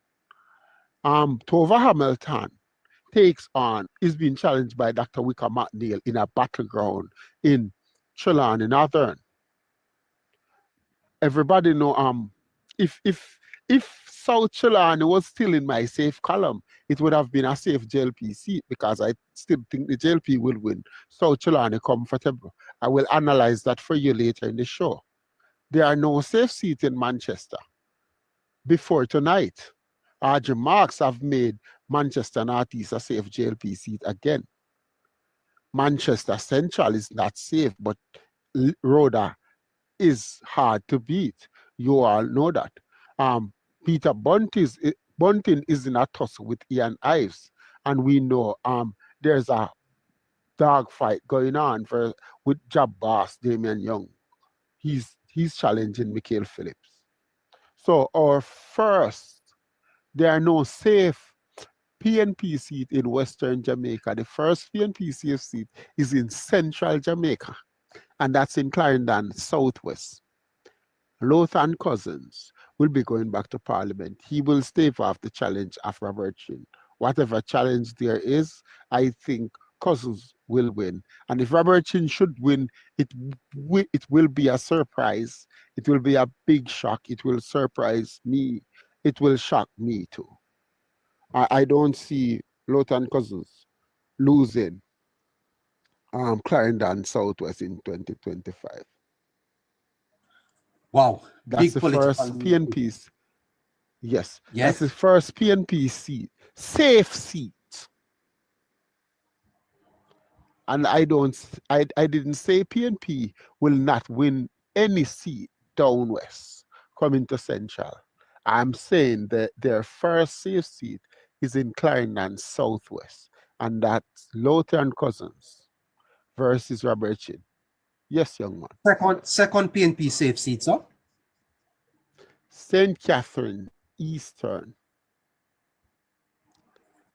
Tova Hamilton is being challenged by Dr. Wicca McNeil in a battleground in Trelawney Northern. Everybody know if South Trelawney was still in my safe column, it would have been a safe JLP seat because I still think the JLP will win South Trelawney comfortable. I will analyze that for you later in the show. There are no safe seats in Manchester. Before tonight, Audrey Marks have made Manchester Northeast a safe JLP seat again. Manchester Central is not safe, but Rhoda is hard to beat. You all know that. Peter Bunting is in a tussle with Ian Ives, and we know there's a dog fight going on with Job Boss Damian Young. He's challenging Michael Phillips. So there are no safe PNP seat in Western Jamaica. The first PNP safe seat is in Central Jamaica, and that's in Clarendon, Southwest. Lothan Cousins will be going back to Parliament. He will stave off the challenge of Robert Chin. Whatever challenge there is, I think Cousins will win. And if Robert Chin should win, it will be a surprise. It will be a big shock. It will surprise me. It will shock me too. I don't see Lothan Cousins losing Clarendon Southwest in 2025. Wow. That's the first PNP. Yes, that's the first PNP seat, safe seat. And I didn't say PNP will not win any seat down west coming to Central. I'm saying that their first safe seat is in Clarendon Southwest, and that's Lothan Cousins versus Robert Chin. Yes, young man. Second PNP safe seat, sir? St. Catherine Eastern.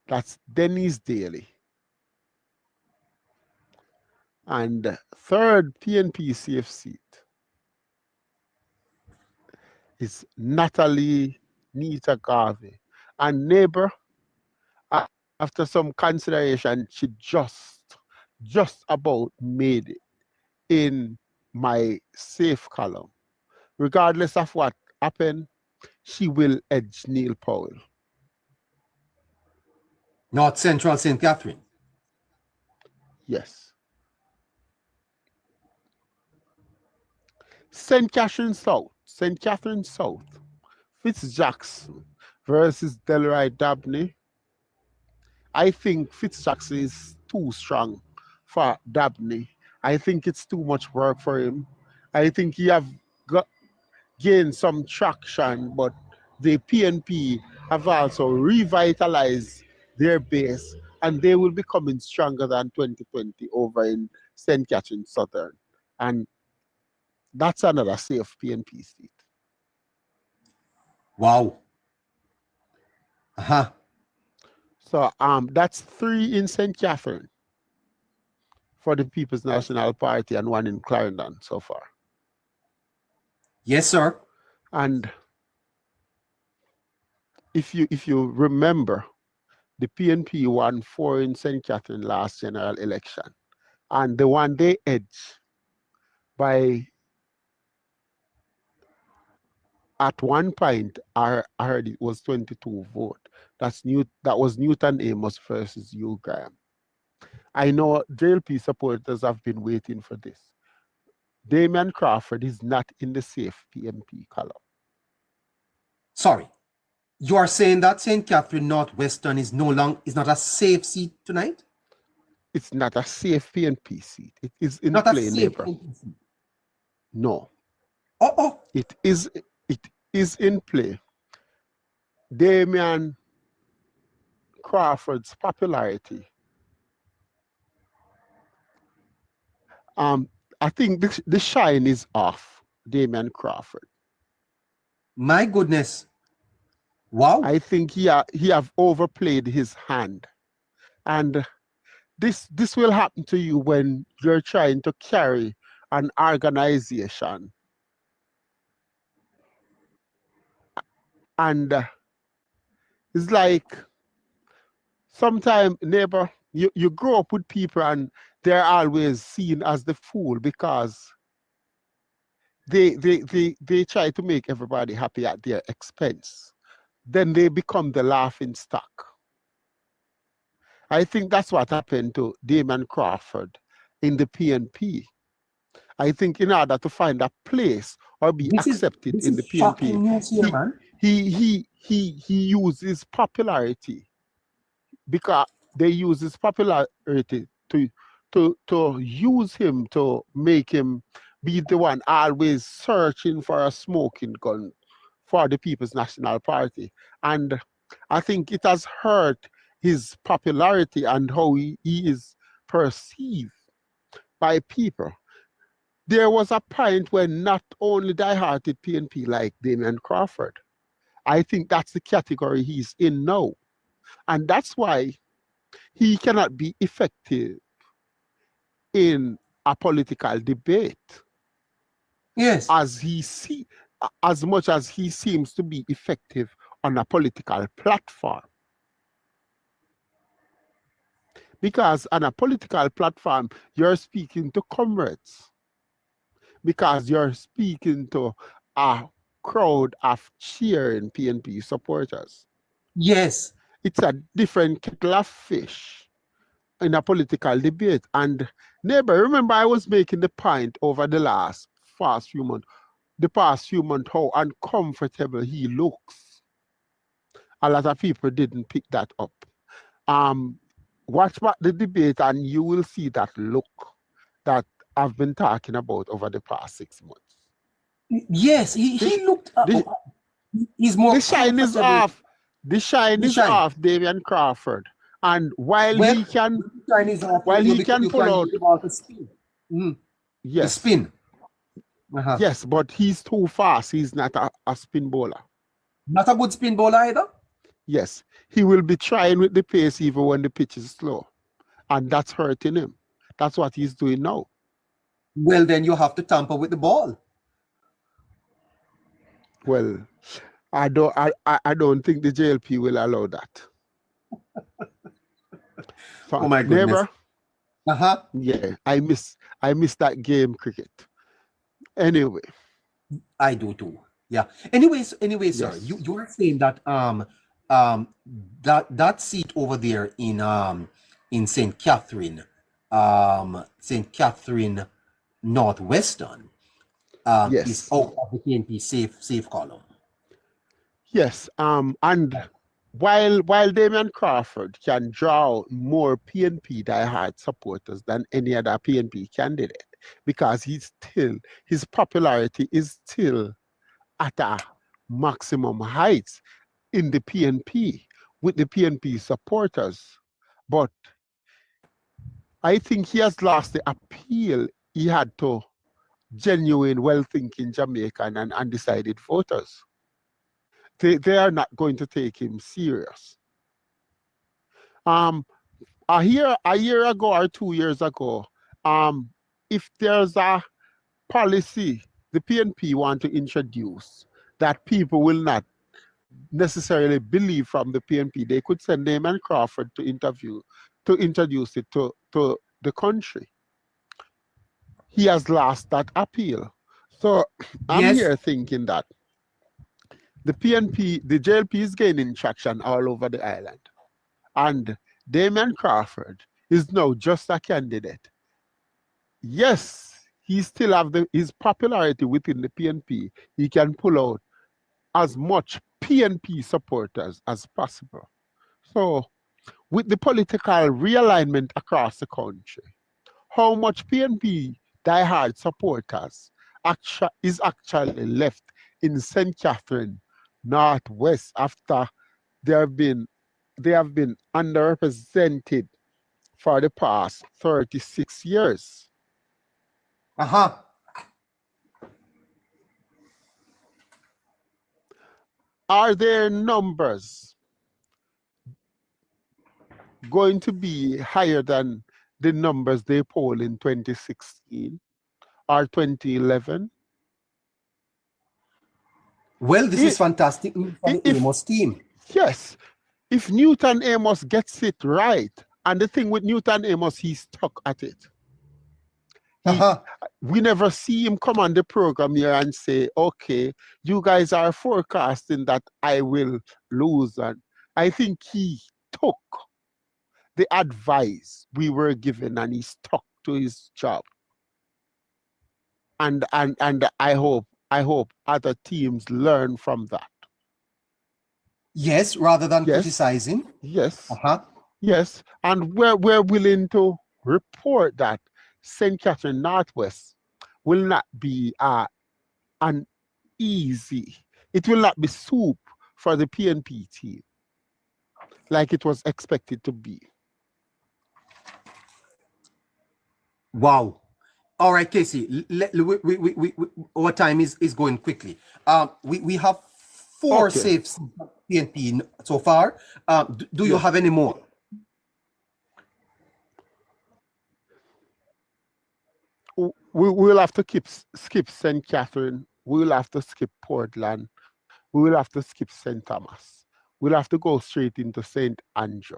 That's Dennis Daly. And third PNP safe seat is Natalie Nita Garvey. And neighbor, after some consideration, she just about made it in my safe column. Regardless of what happened, she will edge Neil Powell. North Central St. Catherine. Yes. St. Catherine South. Fitzjackson versus Delroy Dabney. I think Fitzjackson is too strong for Dabney. I think it's too much work for him. I think he have gained some traction, but the PNP have also revitalized their base, and they will be coming stronger than 2020 over in St. Catherine Southern. And that's another safe PNP seat. Wow. So that's 3 in St. Catherine for the People's National Party and 1 in Clarendon so far. Yes, sir. And if you remember, the PNP won 4 in St. Catherine last general election, and the one they edged by, at one point, I heard it was 22 vote. That was Newton Amos versus Hugh Graham. I know JLP supporters have been waiting for this. Damian Crawford is not in the safe PNP column. Sorry. You are saying that St. Catherine Northwestern is not a safe seat tonight? It's not a safe PNP seat. It is in Not play, a safe neighbor. PNP seat. No. Oh. It is in play. Damian Crawford's popularity. I think the shine is off Damian Crawford. My goodness. Wow. I think he have overplayed his hand. And this will happen to you when you're trying to carry an organization. And it's like, sometimes, neighbor, you grow up with people and they're always seen as the fool because they try to make everybody happy at their expense. Then they become the laughing stock. I think that's what happened to Damian Crawford in the PNP. I think in order to find a place or be accepted in the PNP, he uses popularity, because they use his popularity to use him to make him be the one always searching for a smoking gun for the People's National Party. And I think it has hurt his popularity and how he is perceived by people. There was a point when not only die-hearted PNP like Damian Crawford, I think that's the category he's in now. And that's why he cannot be effective in a political debate. Yes. As much as he seems to be effective on a political platform. Because on a political platform, you're speaking to comrades. Because you're speaking to a crowd of cheering PNP supporters. Yes. It's a different kettle of fish in a political debate. And neighbor, remember I was making the point over the past few months, how uncomfortable he looks. A lot of people didn't pick that up. Watch back the debate and you will see that look that I've been talking about over the past 6 months. Yes, he looked. He's more. The shine is off. The shine is off Damian Crawford. And while he can pull out the spin. Yes. The spin. Yes, but he's too fast. He's not a spin bowler. Not a good spin bowler either? Yes. He will be trying with the pace even when the pitch is slow. And that's hurting him. That's what he's doing now. Well, then you have to tamper with the ball. Well, I don't think the JLP will allow that. So, Oh my goodness. neighbor, Uh-huh. yeah, I miss that game cricket. Anyway. I do too. Yeah. Anyways, sir, Yes. you are saying that that seat over there in St. Catherine Northwestern is Yes. out of the PNP safe column. Yes. And while Damian Crawford can draw out more PNP diehard supporters than any other PNP candidate, because his popularity is still at a maximum heights in the PNP with the PNP supporters. But I think he has lost the appeal he had to genuine, well-thinking Jamaican and undecided voters. They are not going to take him serious. A year ago or 2 years ago, if there's a policy the PNP want to introduce that people will not necessarily believe from the PNP, they could send Damon Crawford to introduce it to the country. He has lost that appeal. So I'm Yes. here thinking that the JLP is gaining traction all over the island. And Damien Crawford is now just a candidate. Yes, he still have his popularity within the PNP. He can pull out as much PNP supporters as possible. So with the political realignment across the country, how much PNP diehard supporters is actually left in St. Catherine Northwest after they have been underrepresented for the past 36 years. Uh-huh. Are their numbers going to be higher than the numbers they polled in 2016 or 2011? Well, this is fantastic news for the Amos team. Yes, if Newton Amos gets it right, and the thing with Newton Amos, he's stuck at it. We never see him come on the program here and say, okay, you guys are forecasting that I will lose. And I think he took the advice we were given and he stuck to his job. And I hope other teams learn from that. Yes, rather than criticizing. Yes. Yes. And we're willing to report that St. Catherine Northwest will not be an easy, it will not be soup for the PNP team like it was expected to be. Wow. All right, Casey, our time is going quickly. We have four safe PNP so far. Do you have any more? We will have to skip St. Catherine. We will have to skip Portland. We will have to skip St. Thomas. We'll have to go straight into St. Andrew.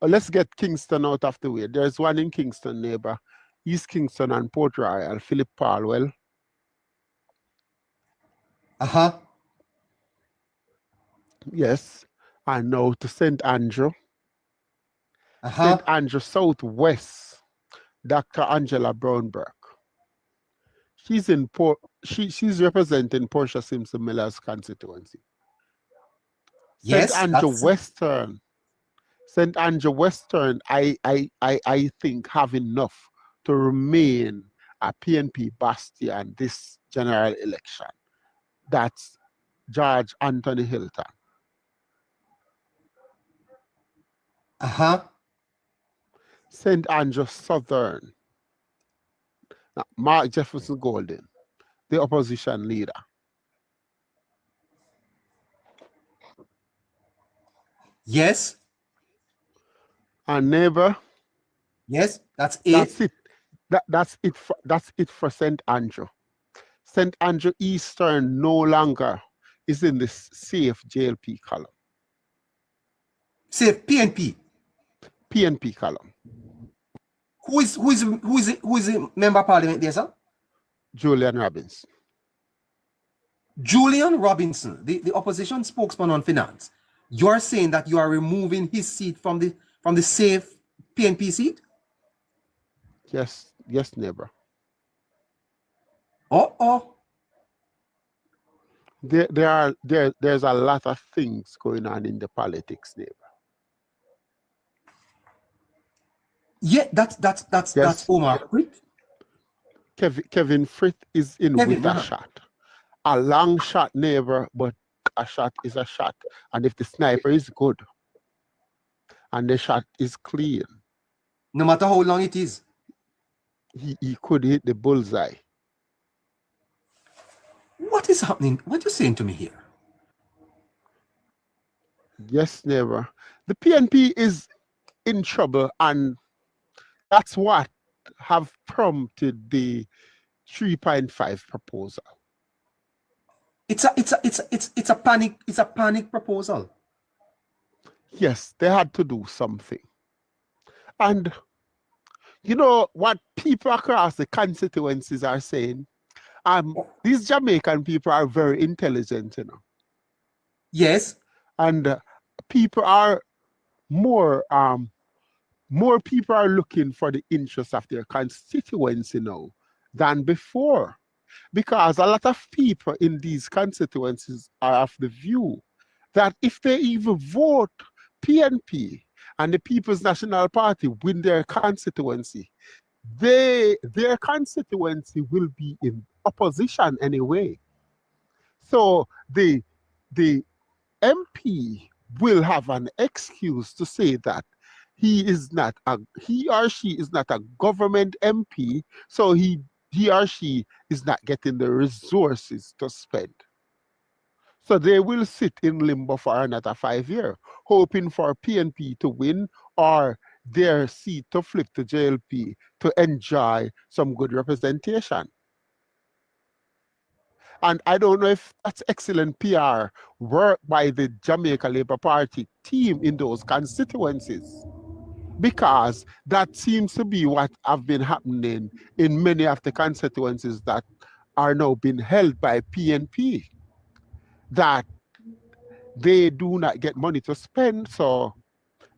Let's get Kingston out of the way. There's one in Kingston, neighbor. East Kingston and Port Royal, Philip Palwell. Yes. And now to St. Andrew. St. Andrew Southwest, Dr. Angela Brownberg. She's she's representing Portia Simpson Miller's constituency. Yes, St. Andrew Western. St. Andrew Western, I think have enough to remain a PNP bastion this general election. That's George Anthony Hilton. St. Andrew Southern, Mark Jefferson Golden, the opposition leader. Yes. And neighbor, Yes, that's That's 8. it. That's it for St. Andrew. St. Andrew Eastern no longer is in this safe JLP column. Say PNP. PNP column. Who is the member of parliament there, sir? Julian Robbins. Julian Robinson, the opposition spokesman on finance. You're saying that you are removing his seat from the safe PNP seat? Yes, neighbor. Oh. There's a lot of things going on in the politics, neighbor. Yeah, that's Omar Frit. Kevin Frith is in Kevin, with a shot. A long shot, neighbor, but a shot is a shot. And if the sniper is good and the shot is clean, no matter how long it is, he could hit the bullseye. What is happening? What are you saying to me here? Yes, neighbor. The PNP is in trouble, and that's what have prompted the 3.5 proposal. It's a panic proposal. Yes, they had to do something. And you know what people across the constituencies are saying? These Jamaican people are very intelligent, you know. Yes. And people are more people are looking for the interests of their constituency now than before. Because a lot of people in these constituencies are of the view that if they even vote PNP and the People's National Party win their constituency, their constituency will be in opposition anyway. So the MP will have an excuse to say that he or she is not a government MP, so he or she is not getting the resources to spend. So they will sit in limbo for another 5 years, hoping for PNP to win or their seat to flip to JLP to enjoy some good representation. And I don't know if that's excellent PR work by the Jamaica Labour Party team in those constituencies, because that seems to be what have been happening in many of the constituencies that are now being held by PNP, that they do not get money to spend, so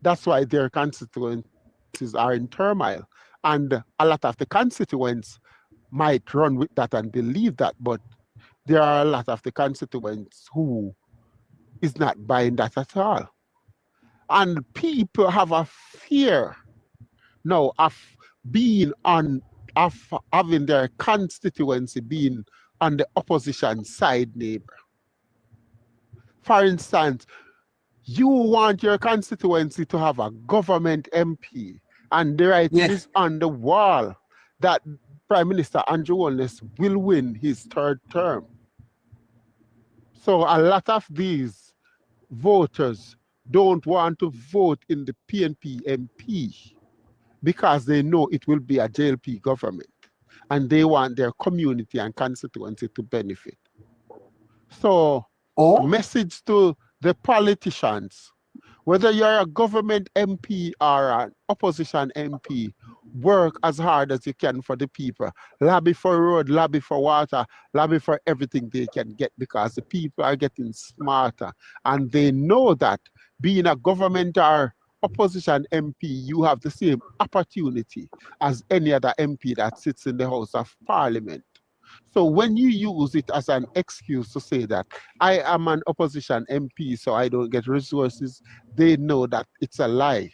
that's why their constituencies are in turmoil. And a lot of the constituents might run with that and believe that, but there are a lot of the constituents who is not buying that at all. And people have a fear now of having their constituency being on the opposition side, neighbor. For instance, you want your constituency to have a government MP, and the writing is on the wall that Prime Minister Andrew Holness will win his 3rd term. So a lot of these voters don't want to vote in the PNP MP because they know it will be a JLP government and they want their community and constituency to benefit. So message to the politicians, whether you're a government MP or an opposition MP, work as hard as you can for the people. Lobby for road, lobby for water, lobby for everything they can get, because the people are getting smarter and they know that being a government or opposition MP, you have the same opportunity as any other MP that sits in the House of Parliament. So when you use it as an excuse to say that I am an opposition MP, so I don't get resources, they know that it's a lie.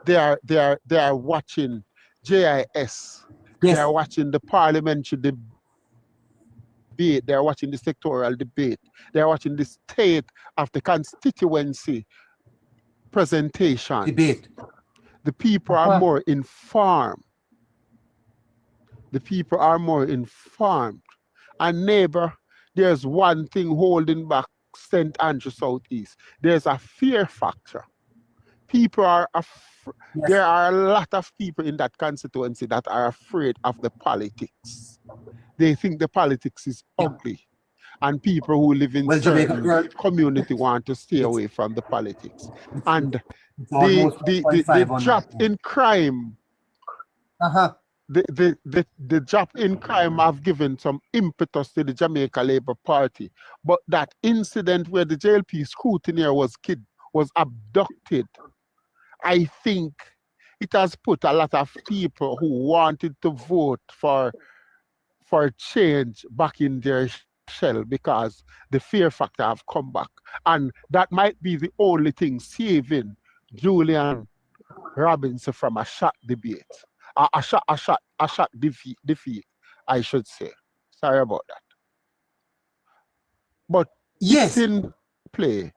They are watching JIS. They are watching the parliamentary debate. They are watching the sectoral debate. They are watching the state of the constituency presentation. Debate. The people are more informed. The people are more informed. And neighbor, there's one thing holding back St. Andrew Southeast. There's a fear factor. people are Yes. there are a lot of people in that constituency that are afraid of the politics. They think the politics is ugly, and people who live in Well, Jamaica, certain community want to stay it's, away from the politics. it's, And it's the almost the, the, 1.5 the on drop my. in crime, Uh-huh. the drop in crime have given some impetus to the Jamaica Labour Party. But that incident where the JLP scrutineer was abducted, I think it has put a lot of people who wanted to vote for change back in their shell, because the fear factor have come back. And that might be the only thing saving Julian Robinson from a shot debate. A shot defeat, I should say. Sorry about that. But it's Yes. in play.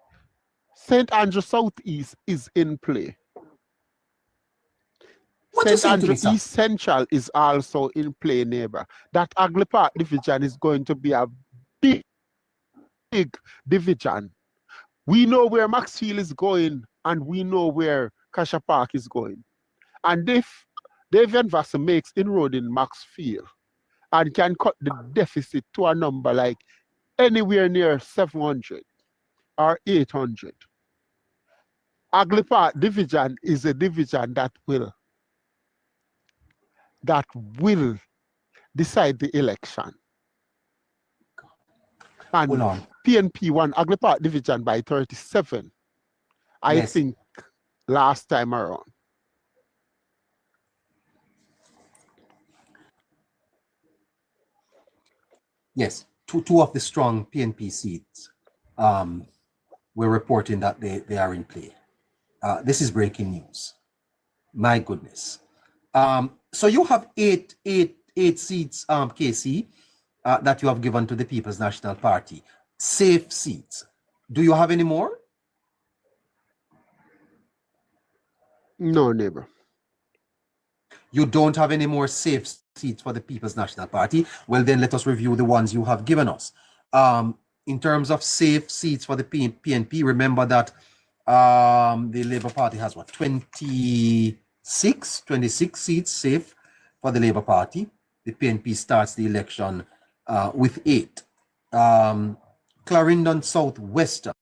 St. Andrew Southeast is in play. What you St. saying to Andrew me, sir? East Central is also in play, neighbor. That Agley Park division is going to be a big division. We know where Maxfield is going, and we know where Kasha Park is going. And if David Vassar makes inroad in Maxfield and can cut the deficit to a number like anywhere near 700 or 800, Agley Park division is a division that will decide the election. And Hold on. PNP won Agley Park division by 37, I think, last time around. Yes, two of the strong PNP seats we're reporting that they are in play. This is breaking news. My goodness. So you have eight seats, KC, that you have given to the People's National Party. Safe seats. Do you have any more? No, neighbor. You don't have any more safe seats for the People's National Party. Well, then let us review the ones you have given us. In terms of safe seats for the PNP, remember that the Labour Party has what, 26 seats safe for the Labour Party. The PNP starts the election with 8. Clarendon South Western,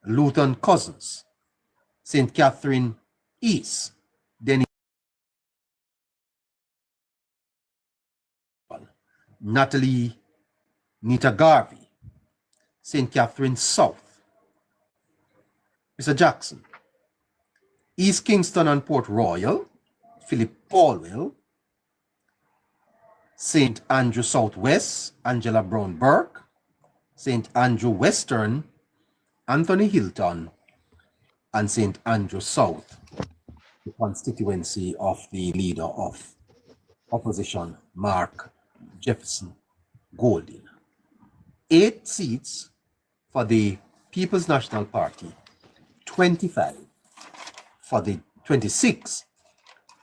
Luton Cousins, St. Catherine East, Denny Natalie Nita Garvey, St. Catherine South, Mr. Jackson, East Kingston and Port Royal, Philip Paulwell, St. Andrew Southwest, Angela Brown Burke, St. Andrew Western, Anthony Hilton, and St. Andrew South, the constituency of the leader of opposition, Mark Jefferson Golding. 8 seats for the People's National Party, 26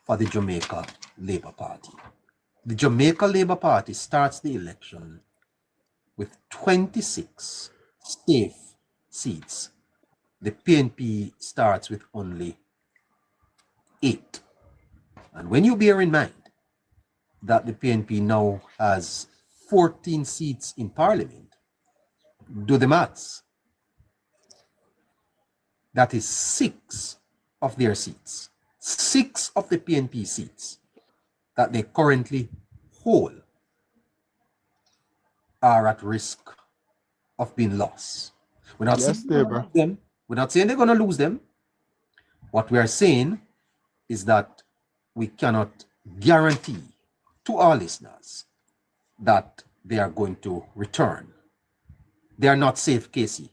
for the Jamaica Labour Party. The Jamaica Labour Party starts the election with 26 safe seats. The PNP starts with only 8. And when you bear in mind that the PNP now has 14 seats in Parliament, do the maths. That is 6 of their seats. 6 of the PNP seats that they currently hold are at risk of being lost. We're not saying they're going to lose them. We're not saying they're going to lose them. What we are saying is that we cannot guarantee to our listeners that they are going to return. They are not safe, Casey.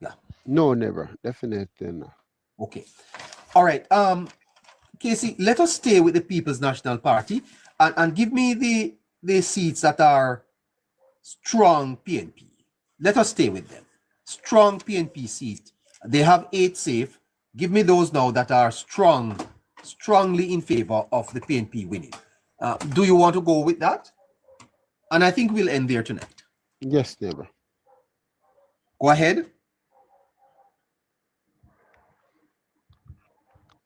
Yeah. No, never. Definitely not. Okay. All right. Casey, let us stay with the People's National Party and give me the seats that are strong PNP. Let us stay with them. Strong PNP seats. They have 8 safe. Give me those now that are strongly in favor of the PNP winning. Do you want to go with that? And I think we'll end there tonight. Yes, neighbor. Go ahead.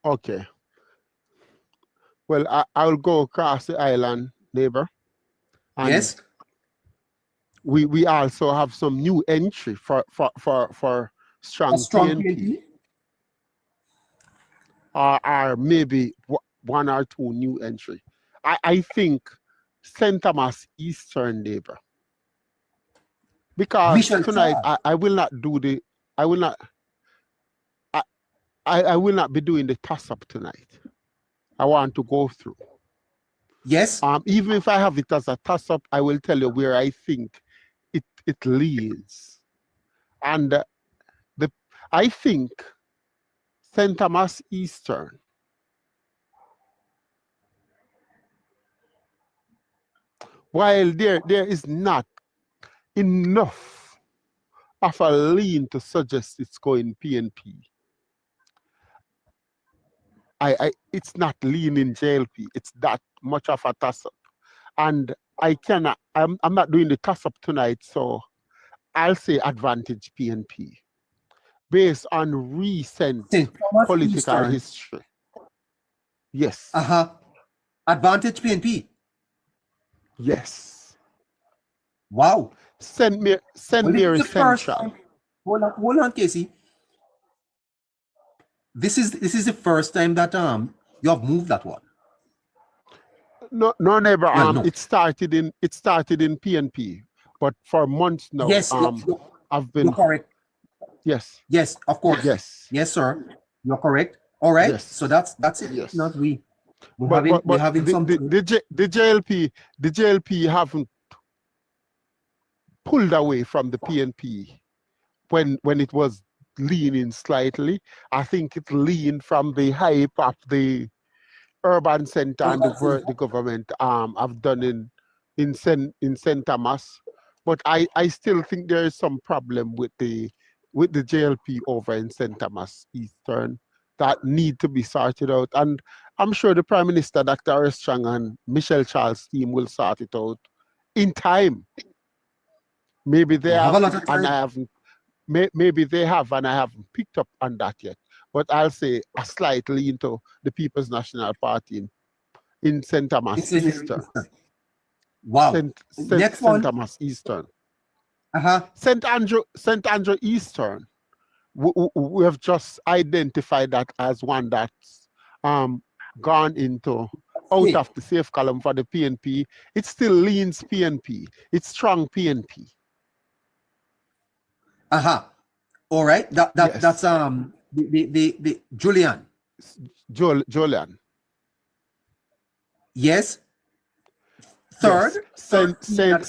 Okay. Well, I'll go across the island, neighbor. And Yes. we also have some new entry for A strong strong PNP. PNP. Or maybe one or two new entry. I think St. Thomas Eastern, neighbor. Because Michelle tonight Charles. I will not do the I will not I will not be doing the toss up tonight. I want to go through. Yes. Even if I have it as a toss up, I will tell you where I think it leads. And I think St. Thomas Eastern, while there is not enough of a lean to suggest it's going PNP, it's not leaning JLP. It's that much of a toss up. And I'm not doing the toss up tonight, so I'll say advantage PNP based on recent St. Thomas political Eastern. history. Yes. Advantage PNP. Yes. Wow. St. Mary Central. Hold on, Casey. This is the first time that you have moved that one. No, neighbor. Well, no. It started in PNP, but for months now. Yes, I've been. You're correct. Yes. Yes, of course. Yes. Yes, sir. You're correct. All right. Yes. So that's it. Yes. Not we. But We're having some. The JLP haven't pulled away from the PNP when it was leaning slightly. I think it leaned from the hype of the urban center and the work the government have done in St. Thomas. But I still think there is some problem with the JLP over in St. Thomas Eastern that need to be sorted out. And I'm sure the Prime Minister, Dr. Armstrong, and Michelle Charles' team will sort it out in time. Maybe they have, and I haven't. Maybe they have, and I haven't picked up on that yet. But I'll say a slight lean to the People's National Party in St. Thomas Eastern. Wow. St. Thomas Eastern. St. Andrew Eastern. We have just identified that as one that's gone into out of the safe column for the PNP. It still leans PNP. It's strong PNP. All right. Yes. That's the Julian. Julian. Yes. Third. Yes.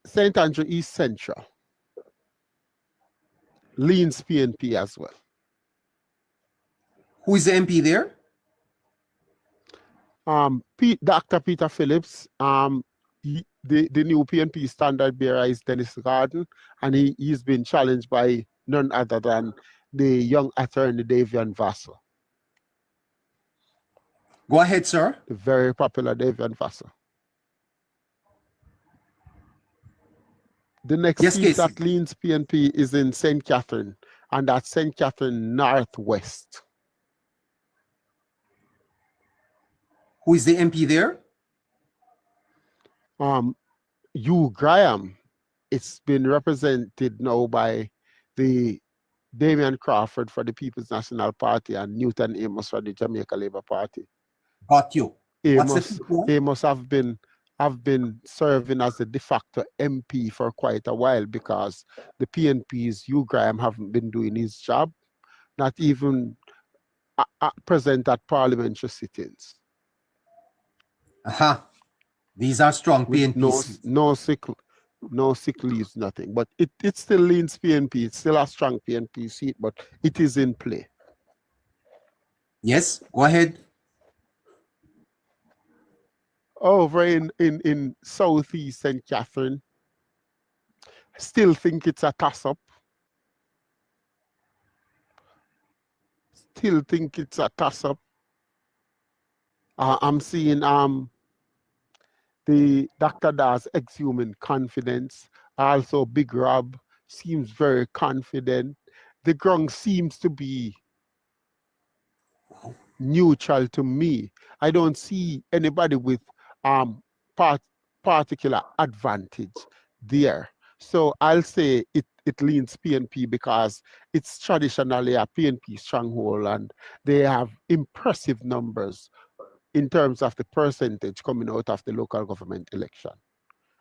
St. Andrew East Central leans PNP as well. Who is the MP there? Dr. Peter Phillips. The new PNP standard bearer is Dennis Garden, and he's been challenged by none other than the young attorney Davian Vassell. Go ahead, sir. The very popular Davian Vassell. The next seat that leans PNP is in St. Catherine, and that's St. Catherine Northwest. Who is the MP there? Hugh Graham. It's been represented now by the Damian Crawford for the People's National Party and Newton Amos for the Jamaica Labour Party. Got you. Amos have been serving as the de facto MP for quite a while because the PNP's Hugh Graham haven't been doing his job, not even present at parliamentary sittings. These are strong PNPs. No sick leaves, nothing. But it still leans PNP. It's still a strong PNP seat, but it is in play. Yes, go ahead. Over in Southeast St. Catherine, I still think it's a toss-up. Still think it's a toss-up. I'm seeing the Dr. Dawes exhuming confidence Also, Big Rob seems very confident. The ground seems to be neutral to me. I don't see anybody with part, particular advantage there. So I'll say it leans PNP because it's traditionally a PNP stronghold and they have impressive numbers in terms of the percentage coming out of the local government election.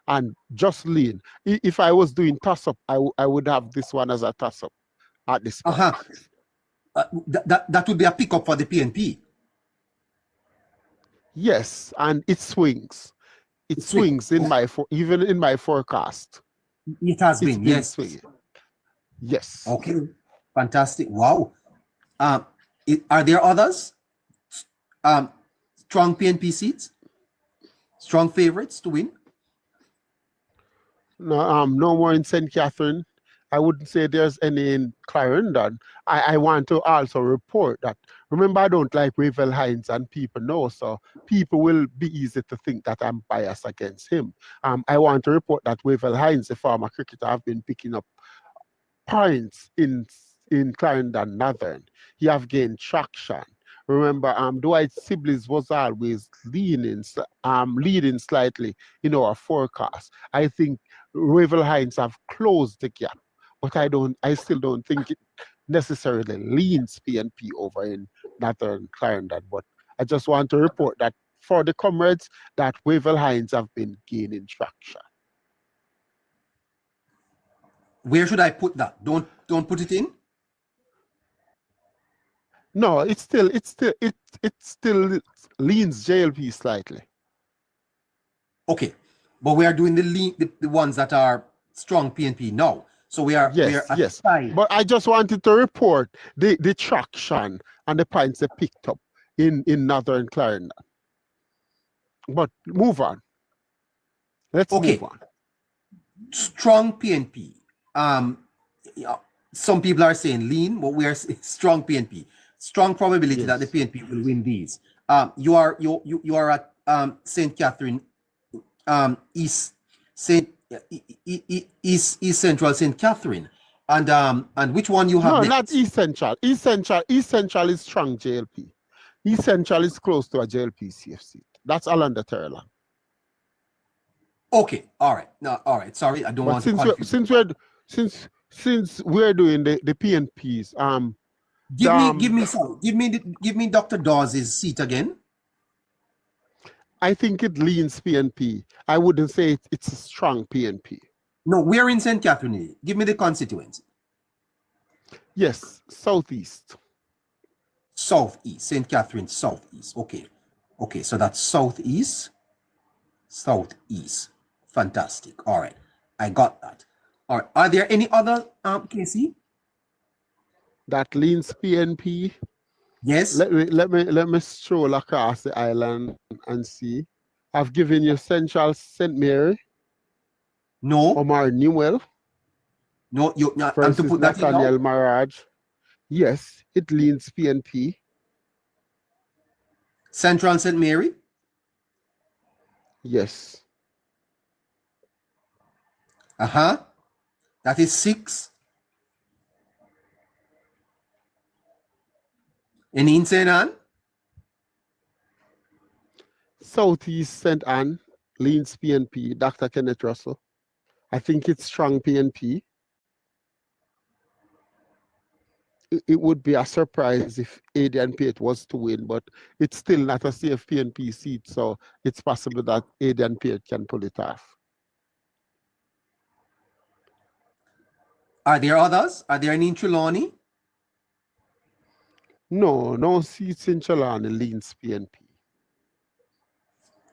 And just lean. If I was doing toss-up, I would have this one as a toss-up at this point. That would be a pickup for the PNP. Yes, and it swings. It swings in even in my forecast. It has been, yes. Swinging. Yes. Okay, fantastic. Wow. Are there others? Strong PNP seats? Strong favorites to win? No, no more in St. Catherine. I wouldn't say there's any in Clarendon. I want to also report that, remember, I don't like Wavell Hines, and people know, so people will be easy to think that I'm biased against him. I want to report that Wavell Hines, the former cricketer, have been picking up points in Clarendon Northern. He have gained traction. Remember, Dwight Sibley's was always leading slightly in our forecast. I think Wavell Hines have closed the gap, but I still don't think it necessarily leans PNP over in Northern Clarendon. But I just want to report that for the comrades, that Wavell Hines have been gaining traction. Where should I put that? Don't put it in? No, it still leans JLP slightly. Okay, but we are doing the ones that are strong PNP now. So we are yes. But I just wanted to report the traction and the points they picked up in Northern Clarendon. But move on. Let's move on. Strong PNP. Some people are saying lean, but we are strong PNP. Strong probability that the PNP will win these. You are at St. Catherine, East Central St. Catherine, and which one you have? No, next? not East Central. East Central is strong JLP. East Central is close to a JLP CF seat. That's Alanda Terreland. Okay, all right. No, all right. Sorry, I don't want to confuse. Since we're doing the PNPs, give me Dr. Dawes' seat again. I think it leans PNP. I wouldn't say it's a strong PNP. No, we're in St. Catherine. Give me the constituency. Yes, Southeast. Southeast, St. Catherine, Southeast. Okay. Okay, so that's Southeast. Southeast. Fantastic. All right. I got that. All right. Are there any other, Casey? That leans PNP? Yes. Let me stroll across the island and see. I've given you Central St. Mary. No. Omar Newell. No, you have to put that in Nathaniel Maraj. Yes, it leans PNP. Central St. Mary? Yes. That is 6. Any in St. Anne? Southeast St. Anne leans PNP, Dr. Kenneth Russell. I think it's strong PNP. It would be a surprise if Adrian Pate was to win, but it's still not a safe PNP seat, so it's possible that Adrian Pate can pull it off. Are there others? Are there any in Trelawney? No seats in Trelawney leans PNP.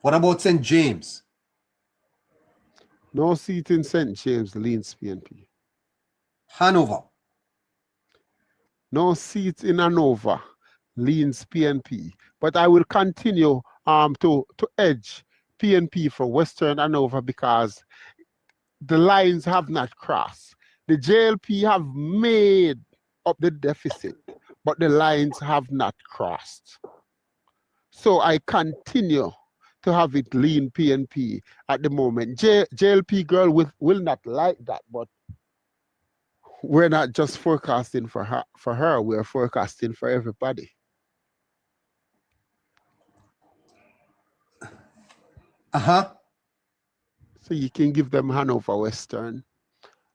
What about St. James? No seat in St. James leans PNP. Hanover? No seat in Hanover leans PNP. But I will continue to edge PNP for Western Hanover because the lines have not crossed. The JLP have made up the deficit, but the lines have not crossed. So I continue to have it lean PNP at the moment. JLP girl will not like that, but we're not just forecasting for her, we're forecasting for everybody. So you can give them Hanover Western.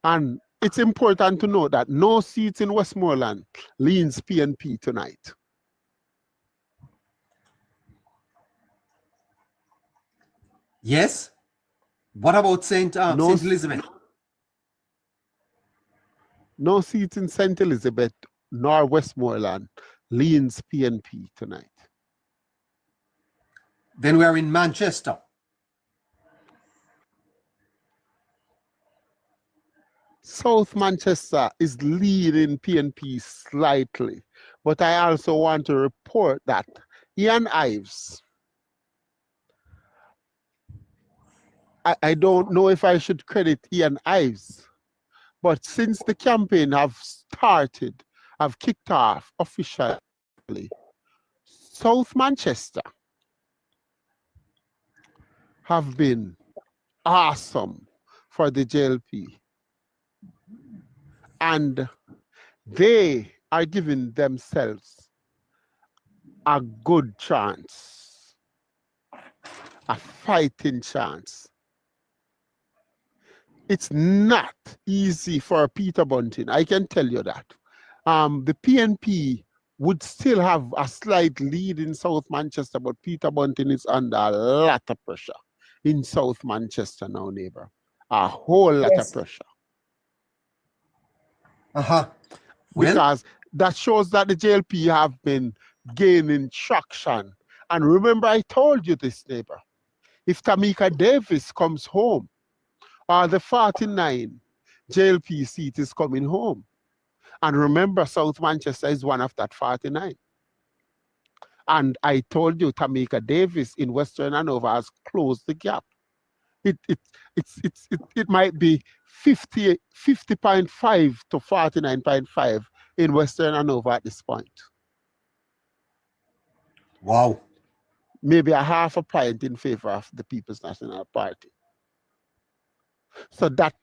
And it's important to note that no seats in Westmoreland leans PNP tonight. Yes. What about St. Elizabeth? No seats in St. Elizabeth nor Westmoreland leans PNP tonight. Then we're in Manchester. South Manchester is leading PNP slightly, but I also want to report that Ian Ives, I don't know if I should credit Ian Ives, but since the campaign have kicked off officially, South Manchester have been awesome for the JLP. And they are giving themselves a good chance, a fighting chance. It's not easy for Peter Bunting, I can tell you that. The PNP would still have a slight lead in South Manchester, but Peter Bunting is under a lot of pressure in South Manchester now, neighbor. A whole lot of pressure. Because that shows that the JLP have been gaining traction. And remember, I told you this, neighbor. If Tamika Davis comes home, or the 49 JLP seat is coming home. And remember, South Manchester is one of that 49. And I told you, Tamika Davis in Western Hanover has closed the gap. It might be 50.5 to 49.5 in Western Hanover at this point. Wow. Maybe a half a point in favor of the People's National Party. So that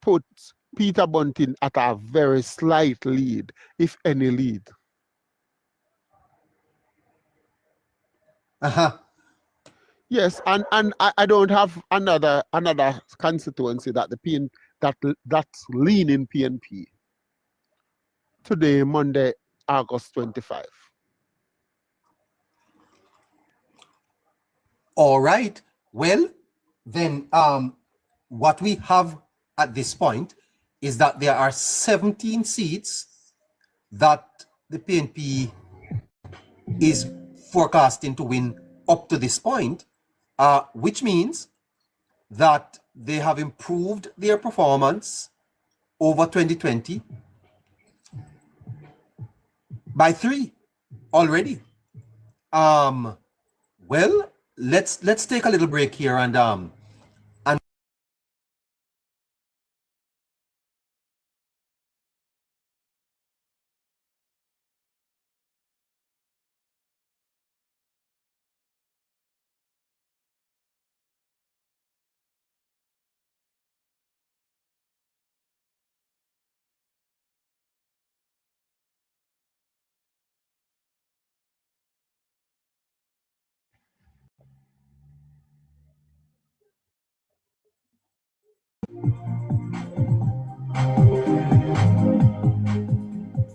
puts Peter Bunting at a very slight lead, if any lead. Yes, and I don't have another constituency that that's leaning PNP. Today, Monday, August 25. All right. Well, then what we have at this point is that there are 17 seats that the PNP is forecasting to win up to this point, which means that they have improved their performance over 2020 by 3 already. Well, let's take a little break here and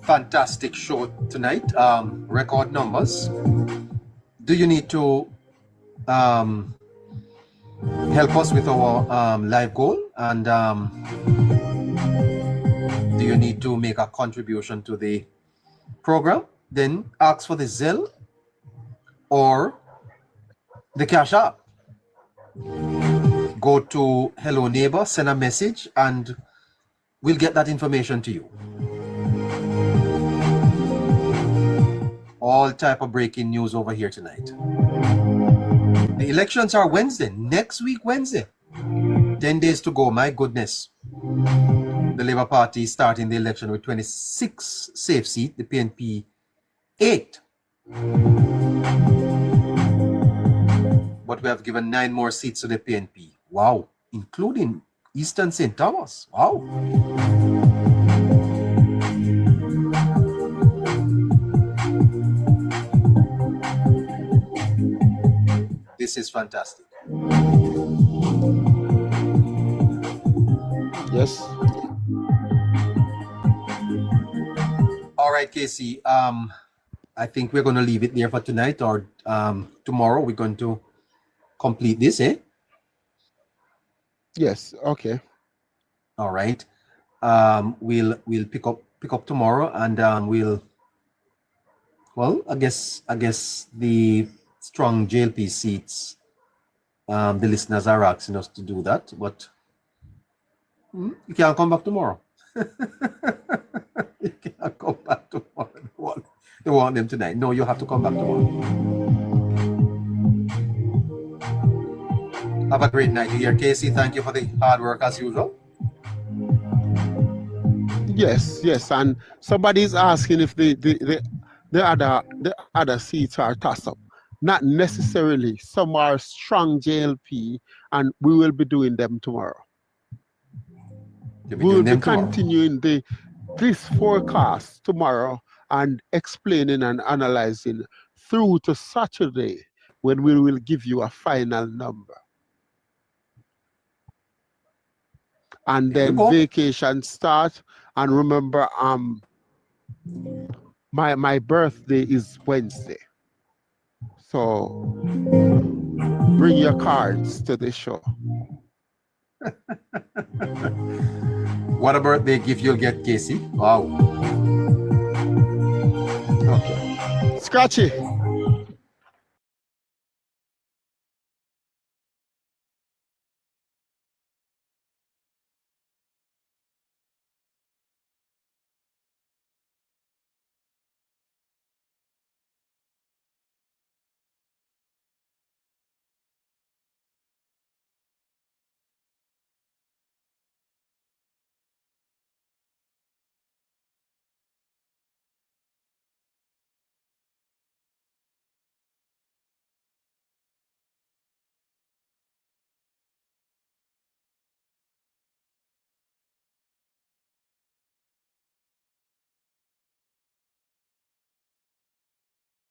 fantastic show tonight. Record numbers. Do you need to help us with our live goal? And do you need to make a contribution to the program? Then ask for the Zelle or the Cash App. Go to Hello Neighbor, send a message, and we'll get that information to you. All type of breaking news over here tonight. The elections are Wednesday, next week Wednesday. 10 days to go, my goodness. The Labour Party is starting the election with 26 safe seats, the PNP 8. but we have given 9 more seats to the PNP. Wow, including Eastern St. Thomas. Wow. This is fantastic. Yes. All right, Casey. I think we're going to leave it there for tonight, or tomorrow we're going to complete this, eh? Yes. Okay. All right. We'll pick up tomorrow, and well, I guess the strong JLP seats, the listeners are asking us to do that, but you can't come back tomorrow. You can't come back tomorrow. They want them tonight. No, you have to come back tomorrow. Have a great night here, Casey. Thank you for the hard work as usual. Yes, and somebody's asking if the other seats are toss up. Not necessarily. Some are strong JLP, and we will be doing them tomorrow. We will be continuing this forecast tomorrow and explaining and analyzing through to Saturday, when we will give you a final number. And then vacation start. And remember, my birthday is Wednesday. So bring your cards to the show. What a birthday gift you'll get, Casey. Wow. Okay. Scratchy.